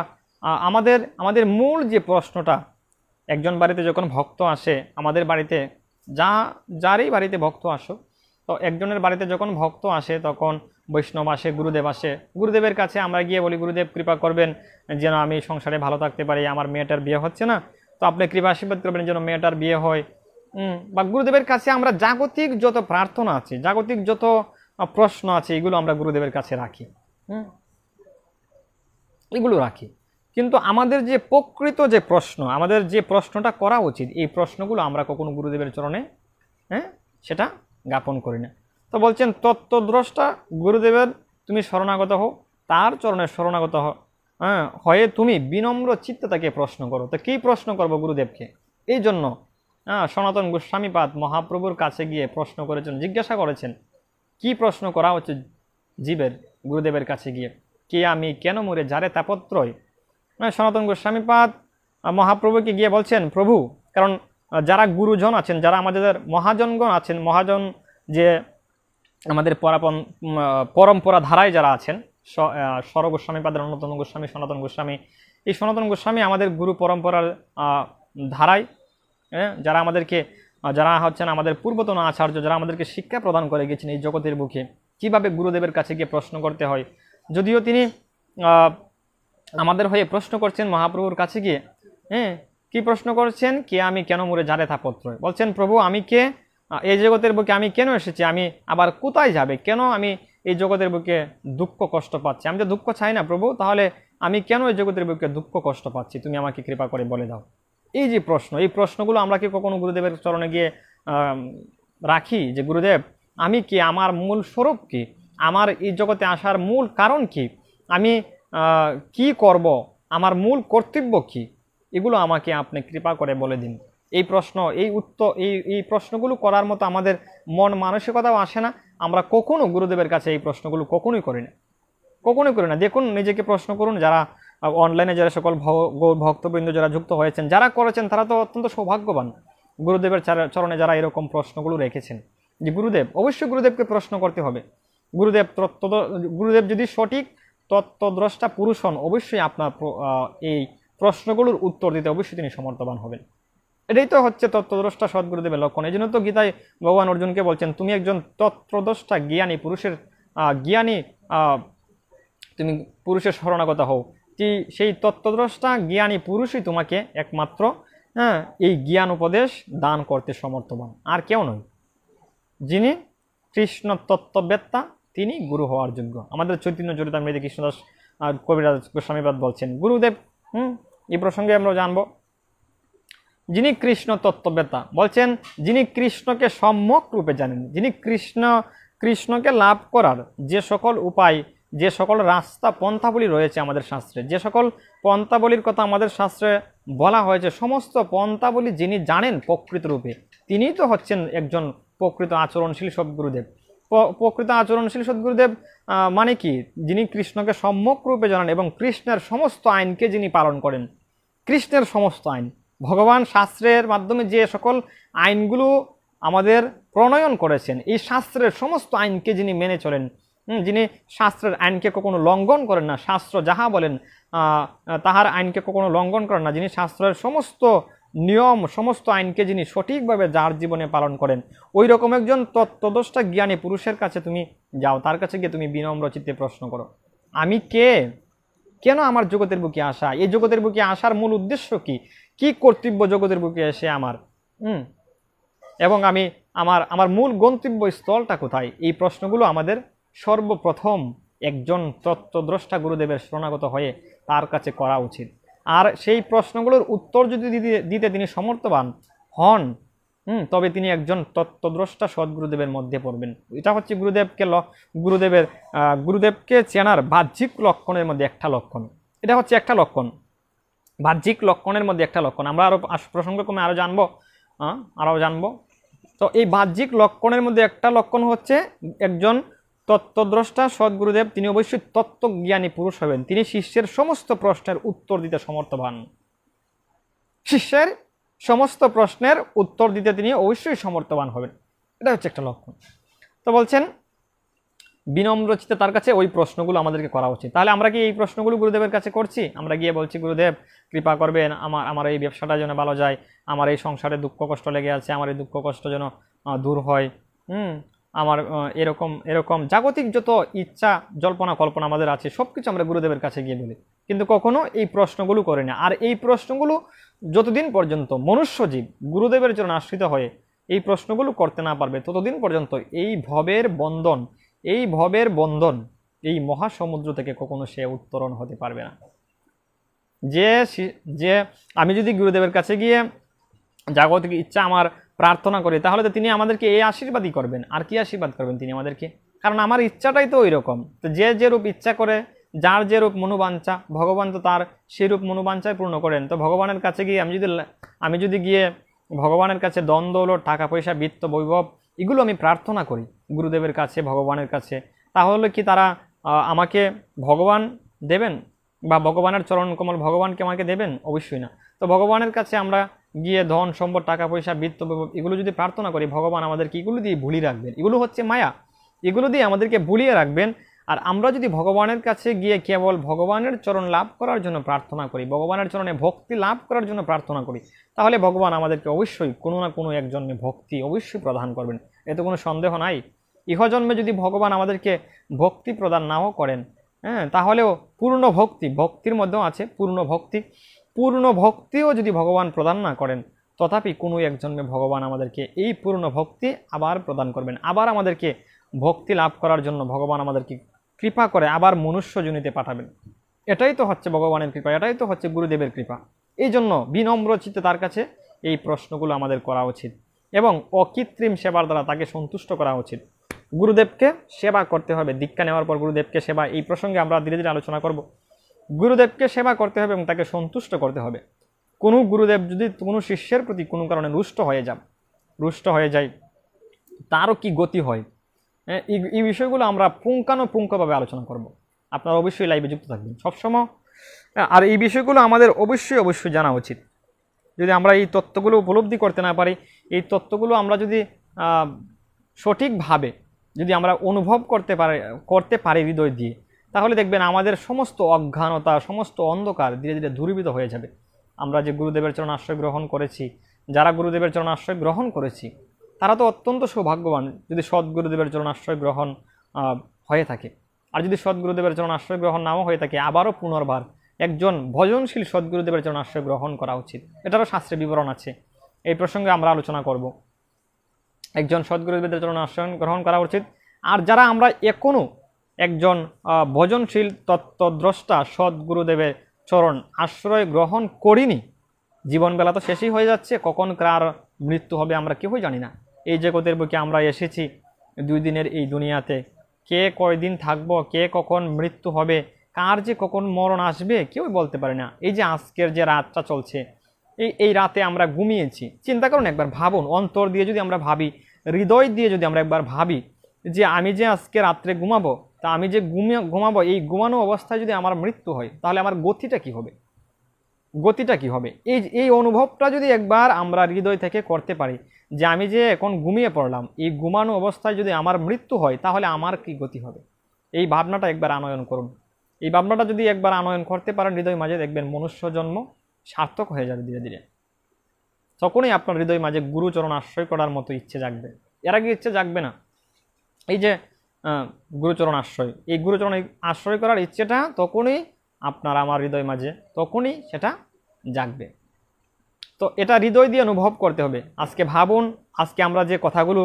আমাদের মূল যে প্রশ্নটা, একজন বাড়িতে যখন ভক্ত আসে, আমাদের বাড়িতে যারই বাড়িতে ভক্ত আসো, তো একজনের বাড়িতে যখন ভক্ত আসে তখন বৈষ্ণব আসে, গুরুদেব আসে। গুরুদেবের কাছে আমরা গিয়ে বলি, গুরুদেব কৃপা করবেন যেন আমি সংসারে ভালো থাকতে পারি, আমার মেয়েটার বিয়ে হচ্ছে না, তো আপনি কৃপা আশীর্বাদ করবেন যেন মেয়েটার বিয়ে হয়। বা গুরুদেবের কাছে আমরা জাগতিক যত প্রার্থনা আছে, জাগতিক যত প্রশ্ন আছে, এগুলো আমরা গুরুদেবের কাছে রাখি, এগুলো রাখি। কিন্তু আমাদের যে প্রকৃত যে প্রশ্ন, আমাদের যে প্রশ্নটা করা উচিত, এই প্রশ্নগুলো আমরা কখনো গুরুদেবের চরণে সেটা জ্ঞাপন করি না। তো বলছেন তত্ত্বদ্রষ্টা গুরুদেবের তুমি শরণাগত হও, তার চরণে শরণাগত হয়ে তুমি বিনম্র চিত্তে তাকে প্রশ্ন করো। তো কী প্রশ্ন করবো গুরুদেবকে? এই জন্য সনাতন গোস্বামীপাদ মহাপ্রভুর কাছে গিয়ে প্রশ্ন করেছেন, জিজ্ঞাসা করেছেন কি প্রশ্ন করা উচিত জীবের গুরুদেবের কাছে গিয়ে, কে আমি কেন মরে যারে তাপত্রয়। সনাতন গোস্বামীপাদ মহাপ্রভুকে গিয়ে বলছেন, প্রভু, কারণ যারা গুরুজন আছেন, যারা আমাদের মহাজনগণ আছেন, মহাজন যে আমাদের পরম্পরা ধারায় যারা আছেন, স্বর গোস্বামীপাদের অন্যতম গোস্বামী সনাতন গোস্বামী, এই সনাতন গোস্বামী আমাদের গুরু পরম্পরার ধারায়, যারা হচ্ছেন আমাদের পূর্বতন আচার্য, যারা আমাদেরকে শিক্ষা প্রদান করে গেছেন এই জগতের বুকে কিভাবে গুরুদেবের কাছে গিয়ে প্রশ্ন করতে হয়। যদিও তিনি আমাদের হয়ে প্রশ্ন করছেন মহাপ্রভুর কাছে গিয়ে, কি প্রশ্ন করছেন? কে আমি কেন মরে যারে তাপত্রয়। বলছেন, প্রভু আমি কে, এই জগতের বুকে আমি কেন এসেছি, আমি আবার কোথায় যাবে, কেন আমি এই জগতের বুকে দুঃখ কষ্ট পাচ্ছি? আমি তো দুঃখ চাই না প্রভু, তাহলে আমি কেন এই জগতের বুকে দুঃখ কষ্ট পাচ্ছি, তুমি আমাকে কৃপা করে বলে দাও। এই যে প্রশ্ন, এই প্রশ্নগুলো আমরা কি কখনো গুরুদেবের চরণে গিয়ে রাখি যে গুরুদেব আমি কি, আমার মূল স্বরূপ কি, আমার এই জগতে আসার মূল কারণ কি, আমি কি করব, আমার মূল কর্তব্য কি, এগুলো আমাকে আপনি কৃপা করে বলে দিন। এই প্রশ্ন, এই প্রশ্নগুলো করার মতো আমাদের মন মানসিকতাও আসে না। আমরা কখনো গুরুদেবের কাছে এই প্রশ্নগুলো কখনোই করি না। দেখুন, নিজেকে প্রশ্ন করুন, যারা অনলাইনে যারা সকল ভক্তবৃন্দ যারা যুক্ত হয়েছেন, যারা করেছেন তারা তো অত্যন্ত সৌভাগ্যবান। গুরুদেবের চরণে যারা এরকম প্রশ্নগুলো রেখেছেন যে গুরুদেব, অবশ্যই গুরুদেবকে প্রশ্ন করতে হবে। গুরুদেব যদি সঠিক তত্ত্বদ্রষ্টা পুরুষ হন, অবশ্যই আপনার এই প্রশ্নগুলোর উত্তর দিতে অবশ্যই তিনি সমর্থবান হবেন। এটাই তো হচ্ছে তত্ত্বদ্রষ্টা সদ্গুরুদেবের লক্ষণ। এই জন্য তো গীতায় ভগবান অর্জুনকে বলছেন, তুমি একজন তত্ত্বদ্রষ্টা জ্ঞানী পুরুষের তুমি পুরুষের শরণাগত হও। সেই তত্ত্বদ্রষ্টা জ্ঞানী পুরুষই তোমাকে একমাত্র এই জ্ঞান উপদেশ দান করতে সমর্থবান, আর কেউ নয়। যিনি কৃষ্ণ তত্ত্ববেত্তা তিনি গুরু হওয়ার যোগ্য। আমাদের চৈতন্য চরিতামৃতে কৃষ্ণদাস কবিরাজ গোস্বামীপাদ বলছেন গুরুদেব, এই প্রসঙ্গে আমরা জানবো। যিনি কৃষ্ণ তত্ত্ববেত্তা বলছেন, যিনি কৃষ্ণকে সম্যক রূপে জানেন, যিনি কৃষ্ণকে লাভ করার যে সকল উপায়, যে সকল রাস্তা পন্থাবলী রয়েছে আমাদের শাস্ত্রে, যে সকল পন্থাবলীর কথা আমাদের শাস্ত্রে বলা হয়েছে, সমস্ত পন্থাবলী যিনি জানেন প্রকৃত রূপে, তিনিই তো হচ্ছেন একজন প্রকৃত আচরণশীল সদ্গুরুদেব। প্রকৃত আচরণশীল সদ্গুরুদেব মানে কি? যিনি কৃষ্ণকে সম্যক রূপে জানেন এবং কৃষ্ণের সমস্ত আইনকে যিনি পালন করেন। কৃষ্ণের সমস্ত আইন, ভগবান শাস্ত্রের মাধ্যমে যে সকল আইনগুলো আমাদের প্রণয়ন করেছেন, এই শাস্ত্রের সমস্ত আইনকে যিনি মেনে চলেন, যিনি শাস্ত্রের আইনকে কখনো লঙ্ঘন করেন না, শাস্ত্র যাহা বলেন তাহার আইনকে কখনো লঙ্ঘন করেন না, যিনি শাস্ত্রের সমস্ত নিয়ম সমস্ত আইনকে যিনি সঠিকভাবে যার জীবনে পালন করেন, ওই রকম একজন তত্ত্বদ্রষ্টা জ্ঞানী পুরুষের কাছে তুমি যাও, তার কাছে গিয়ে তুমি বিনম্র চিত্তে প্রশ্ন করো, আমি কে, কেন আমার জগতের বুকে আসা, এই জগতের বুকে আসার মূল উদ্দেশ্য কি, কি কর্তব্য জগতের বুকে এসে আমার, এবং আমি আমার আমার মূল গন্তব্যস্থলটা কোথায়, এই প্রশ্নগুলো আমাদের সর্বপ্রথম একজন তত্ত্বদ্রষ্টা গুরুদেবের শরণাগত হয়ে তার কাছে করা উচিত। আর সেই প্রশ্নগুলোর উত্তর যদি দিতে তিনি সমর্থবান হন, তবে তিনি একজন তত্ত্বদ্রষ্টা সদ্গুরুদেবের মধ্যে পড়বেন। এটা হচ্ছে গুরুদেবকে চেনার বাহ্যিক লক্ষণের মধ্যে একটা লক্ষণ। এটা হচ্ছে একটা লক্ষণ, বাহ্যিক লক্ষণের মধ্যে একটা লক্ষণ। আমরা আরো প্রসঙ্গক্রমে আরো জানবো। তো এই বাহ্যিক লক্ষণের মধ্যে একটা লক্ষণ হচ্ছে একজন তত্ত্বদ্রষ্টা সদ্গুরুদেব তিনি অবশ্যই তত্ত্বজ্ঞানী পুরুষ হবেন। তিনি শিষ্যের সমস্ত প্রশ্নের উত্তর দিতে সমর্থবান। শিষ্যের সমস্ত প্রশ্নের উত্তর দিতে তিনি অবশ্যই সমর্থবান হবেন, এটা হচ্ছে একটা লক্ষণ। তো বলছেন বিনম্রচিতে তার কাছে ওই প্রশ্নগুলো আমাদেরকে করা উচিত। তাহলে আমরা কি এই প্রশ্নগুলো গুরুদেবের কাছে করছি? আমরা গিয়ে বলছি গুরুদেব কৃপা করবেন, আমার এই ব্যবসাটা যেন ভালো যায়, আমার এই সংসারে দুঃখ কষ্ট লেগে আছে, আমার এই দুঃখ কষ্ট যেন দূর হয়, আমার এরকম জাগতিক যত ইচ্ছা জল্পনা কল্পনা আমাদের আছে সব কিছু আমরা গুরুদেবের কাছে গিয়ে বলি, কিন্তু কখনো এই প্রশ্নগুলো করি না। আর এই প্রশ্নগুলো যতদিন পর্যন্ত মনুষ্যজীব গুরুদেবের জন্য আশ্রিত হয়ে এই প্রশ্নগুলো করতে না পারবে, ততদিন পর্যন্ত এই ভবের বন্ধন এই মহাসমুদ্র থেকে কখনো সে উত্তরণ হতে পারবে না। যে আমি যদি গুরুদেবের কাছে গিয়ে জাগতিক ইচ্ছা আমার প্রার্থনা করি, তাহলে তো তিনি আমাদেরকে এই আশীর্বাদই করবেন। আর কি আশীর্বাদ করবেন তিনি আমাদেরকে? কারণ আমার ইচ্ছাটাই তো ওই রকম। তো যে রূপ ইচ্ছা করে, যার যে রূপ মনোবাঞ্ছা, ভগবান তো তার সেই রূপ মনোবাঞ্ছায় পূর্ণ করেন। তো ভগবানের কাছে গিয়ে আমি যদি গিয়ে ভগবানের কাছে ধন দৌলত, টাকা পয়সা, বিত্ত, বৈভব এগুলো আমি প্রার্থনা করি গুরুদেবের কাছে, ভগবানের কাছে, তাহলে কি তারা আমাকে ভগবান দেবেন বা ভগবানের চরণ কমল ভগবানকে আমাকে দেবেন? অবশ্যই না। তো ভগবানের কাছে আমরা গিয়ে ধন সম্পদ, টাকা পয়সা, বিত্ত, বৈভব এগুলো যদি প্রার্থনা করি, ভগবান আমাদেরকে এগুলো দিয়ে ভুলিয়ে রাখবেন। এগুলো হচ্ছে মায়া, এগুলো দিয়ে আমাদেরকে ভুলিয়ে রাখবেন। আর আমরা যদি ভগবানের কাছে গিয়ে কেবল ভগবানের চরণ লাভ করার জন্য প্রার্থনা করি, ভগবানের চরণে ভক্তি লাভ করার জন্য প্রার্থনা করি, তাহলে ভগবান আমাদেরকে অবশ্যই কোনো না কোনো এক জন্মে ভক্তি অবশ্যই প্রদান করবেন, এতে কোনো সন্দেহ নাই। ইহজন্মে যদি ভগবান আমাদেরকে ভক্তি প্রদান নাও করেন, তাহলেও পূর্ণ ভক্তির মধ্যেও আছে পূর্ণ ভক্তিও যদি ভগবান প্রদান না করেন, তথাপি কোনো এক জন্মে ভগবান আমাদেরকে এই পূর্ণ ভক্তি আবার প্রদান করবেন। আবার আমাদেরকে ভক্তি লাভ করার জন্য ভগবান আমাদেরকে কৃপা করে আবার মনুষ্য জনিতে পাঠাবেন। এটাই তো হচ্ছে ভগবানের কৃপা, এটাই তো হচ্ছে গুরুদেবের কৃপা। এই জন্য বিনম্র চিত্তে তার কাছে এই প্রশ্নগুলো আমাদের করা উচিত এবং অকৃত্রিম সেবার দ্বারা তাকে সন্তুষ্ট করা উচিত। গুরুদেবকে সেবা করতে হবে। দীক্ষা নেওয়ার পর গুরুদেবকে সেবা, এই প্রসঙ্গে আমরা ধীরে ধীরে আলোচনা করব। গুরুদেবকে সেবা করতে হবে এবং তাকে সন্তুষ্ট করতে হবে। কোনো গুরুদেব যদি কোনো শিষ্যের প্রতি কোনো কারণে রুষ্ট হয়ে যায়, তারও কি গতি হয়, এই বিষয়গুলো আমরা পুঙ্খানুপুঙ্খভাবে আলোচনা করব। আপনারা অবশ্যই লাইভে যুক্ত থাকবেন সবসময়। আর এই বিষয়গুলো আমাদের অবশ্যই জানা উচিত। যদি আমরা এই তত্ত্বগুলো উপলব্ধি করতে না পারি, এই তত্ত্বগুলো আমরা যদি সঠিকভাবে যদি আমরা অনুভব করতে পারি হৃদয় দিয়ে, তাহলে দেখবেন আমাদের সমস্ত অজ্ঞানতা, সমস্ত অন্ধকার ধীরে ধীরে দূরীভূত হয়ে যাবে। আমরা যে গুরুদেবের চরণ আশ্রয় গ্রহণ করেছি, যারা গুরুদেবের চরণ আশ্রয় গ্রহণ করেছি, তারা তো অত্যন্ত সৌভাগ্যবান যদি সদ্গুরুদেবের চরণ আশ্রয় গ্রহণ হয়ে থাকে। আর যদি সদ্গুরুদেবের চরণ আশ্রয় গ্রহণ নাও হয়ে থাকে, আবারও পুনর্বার একজন ভজনশীল সদ্গুরুদেবের চরণ আশ্রয় গ্রহণ করা উচিত। এটারও শাস্ত্রে বিবরণ আছে, এই প্রসঙ্গে আমরা আলোচনা করব। একজন সদ্গুরুদেবের চরণ আশ্রয় গ্রহণ করা উচিত। আর যারা আমরা এখনো একজন ভজনশীল তত্ত্বদ্রষ্টা সদ্গুরুদেবের চরণ আশ্রয় গ্রহণ করিনি, জীবনবেলা তো শেষই হয়ে যাচ্ছে, কখন কার মৃত্যু হবে আমরা কেউই জানি না। এই জগতের বুকে আমরা এসেছি 2 দিনের এই দুনিয়াতে, কে কয়দিন থাকবো, কে কখন মৃত্যু হবে, কার যে কখন মরণ আসবে কেউই বলতে পারে না। এই যে আজকের যে রাতটা চলছে, এই রাতে আমরা ঘুমিয়েছি, চিন্তা করুন একবার, ভাবুন, অন্তর দিয়ে যদি আমরা ভাবি, হৃদয় দিয়ে যদি আমরা একবার ভাবি যে আমি যে আজকে রাত্রে ঘুমাবো, তা আমি যে ঘুমাবো, এই ঘুমানো অবস্থায় যদি আমার মৃত্যু হয়, তাহলে আমার গতিটা কি হবে? এই অনুভবটা যদি একবার আমরা হৃদয় থেকে করতে পারি যে আমি যে এখন ঘুমিয়ে পড়লাম, এই ঘুমানো অবস্থায় যদি আমার মৃত্যু হয়, তাহলে আমার কি গতি হবে, এই ভাবনাটা একবার আনয়ন করুন। এই ভাবনাটা যদি একবার আনয়ন করতে পারেন হৃদয় মাঝে, দেখবেন মনুষ্য জন্ম সার্থক হয়ে যাবে ধীরে ধীরে। তখনই আপনার হৃদয় মাঝে গুরুচরণ আশ্রয় করার মতো ইচ্ছে জাগবে। এর আগে ইচ্ছে জাগবে না। এই যে গুরুচরণ আশ্রয়, এই গুরুচরণ আশ্রয় করার ইচ্ছেটা তখনই আপনার আমার হৃদয় মাঝে, তখনই সেটা জাগবে। তো এটা হৃদয় দিয়ে অনুভব করতে হবে। আজকে ভাবুন, আজকে আমরা যে কথাগুলো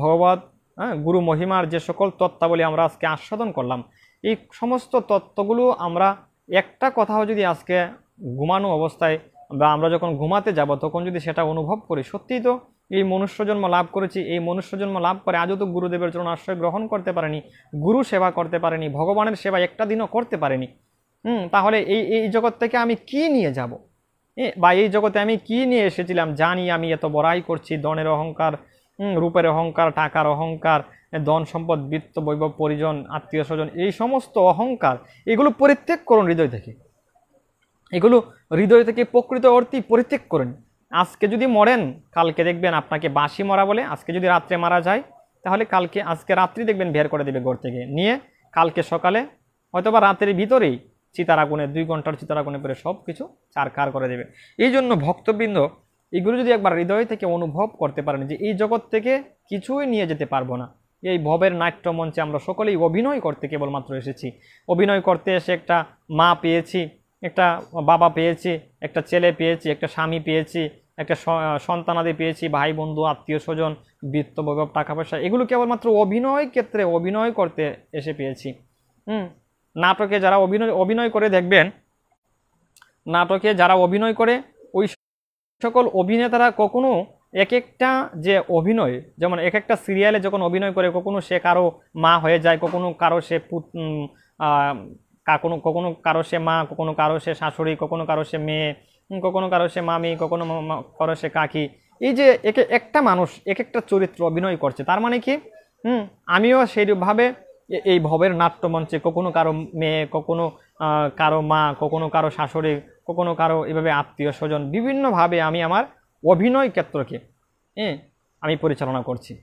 ভগবত গুরু মহিমার যে সকল তত্ত্বাবলী আমরা আজকে আস্বাদন করলাম, এই সমস্ত তত্ত্বগুলো আমরা একটা কথাও যদি আজকে ঘুমানো অবস্থায় বা আমরা যখন ঘুমাতে যাব তখন যদি সেটা অনুভব করি, সত্যিই তো এই মনুষ্য জন্ম লাভ করেছি, এই মনুষ্য জন্ম লাভ করে আজও তো গুরুদেবের চরণ আশ্রয় গ্রহণ করতে পারেনি, গুরু সেবা করতে পারেনি, ভগবানের সেবা একটা দিনও করতে পারেনি। তাহলে এই জগৎ থেকে আমি কি নিয়ে যাব, বা এই জগতে আমি কি নিয়ে এসেছিলাম? জানি আমি এত বড়াই করছি, ধনের অহংকার, রূপের অহংকার, টাকার অহংকার, ধন সম্পদ, বৃত্ত, বৈভব, পরিজন, আত্মীয় স্বজন, এই সমস্ত অহংকার এগুলো পরিত্যাগ করুন হৃদয় থেকে। এগুলো হৃদয় থেকে প্রকৃত অর্থেই পরিত্যাগ করেন। আজকে যদি মরেন, কালকে দেখবেন আপনাকে বাসি মরা বলে। আজকে যদি রাত্রে মারা যায়, তাহলে আজকে রাত্রি দেখবেন বের করে দেবে ঘর থেকে নিয়ে, কালকে সকালে হয়তোবা রাতের ভিতরেই চিতার আগুনে 2 ঘন্টার চিতার আগুনে পরে সব কিছু চারকার করে দেবে। এই জন্য ভক্তবৃন্দ এগুলো যদি একবার হৃদয় থেকে অনুভব করতে পারেন যে এই জগৎ থেকে কিছুই নিয়ে যেতে পারবো না, এই ভবের নাট্য মঞ্চে আমরা সকলেই অভিনয় করতে কেবলমাত্র এসেছি। অভিনয় করতে এসে একটা মা পেয়েছি, একটা বাবা পেয়েছি, একটা ছেলে পেয়েছি, একটা স্বামী পেয়েছি, একটা সন্তানাদি পেয়েছি, ভাই বন্ধু, আত্মীয় স্বজন, বৃত্ত, বৈভব, টাকা পয়সা, এগুলো কেবলমাত্র অভিনয় ক্ষেত্রে অভিনয় করতে এসে পেয়েছি। নাটকে যারা অভিনয় করে দেখবেন, নাটকে যারা অভিনয় করে ওই সকল অভিনেতারা কখনো এক একটা যে অভিনয়, যেমন এক একটা সিরিয়ালে যখন অভিনয় করে, কখনো সে কারো মা হয়ে যায়, কখনো কারো সে কখনো কারো সে মা, কখনো কারো সে শাশুড়ি, কখনো কারো সে মেয়ে, কখনো কারো সে মামি, কখনো কারো সে কাকি। এই যে একটা মানুষ এক একটা চরিত্র অভিনয় করছে, তার মানে কি আমিও সেইভাবে এই ভবের নাট্যমঞ্চে কখনো কারো মেয়ে, কখনো কারো মা, কখনো কারো শাশুড়ি, কখনো কারো এভাবে আত্মীয় স্বজন, বিভিন্নভাবে আমি আমার অভিনয় ক্ষেত্রকে আমি পরিচালনা করছি।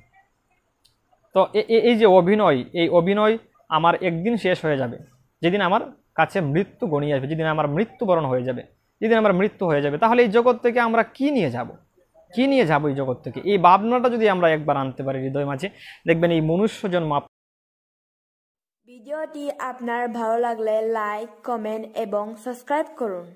তো এই যে অভিনয়, এই অভিনয় আমার একদিন শেষ হয়ে যাবে, যেদিন আমার কাছে মৃত্যু গণিয়ে আসবে, যেদিন আমার মৃত্যুবরণ হয়ে যাবে, যেদিন আমার মৃত্যু হয়ে যাবে। তাহলে এই জগৎ থেকে আমরা কি নিয়ে যাব, কি নিয়ে যাব এই জগৎ থেকে? এই ভাবনাটা যদি আমরা একবার আনতে পারি হৃদয় মাঝে, দেখবেন এই মনুষ্য জন্ম। ভিডিওটি আপনার ভালো লাগলে লাইক, কমেন্ট এবং সাবস্ক্রাইব করুন।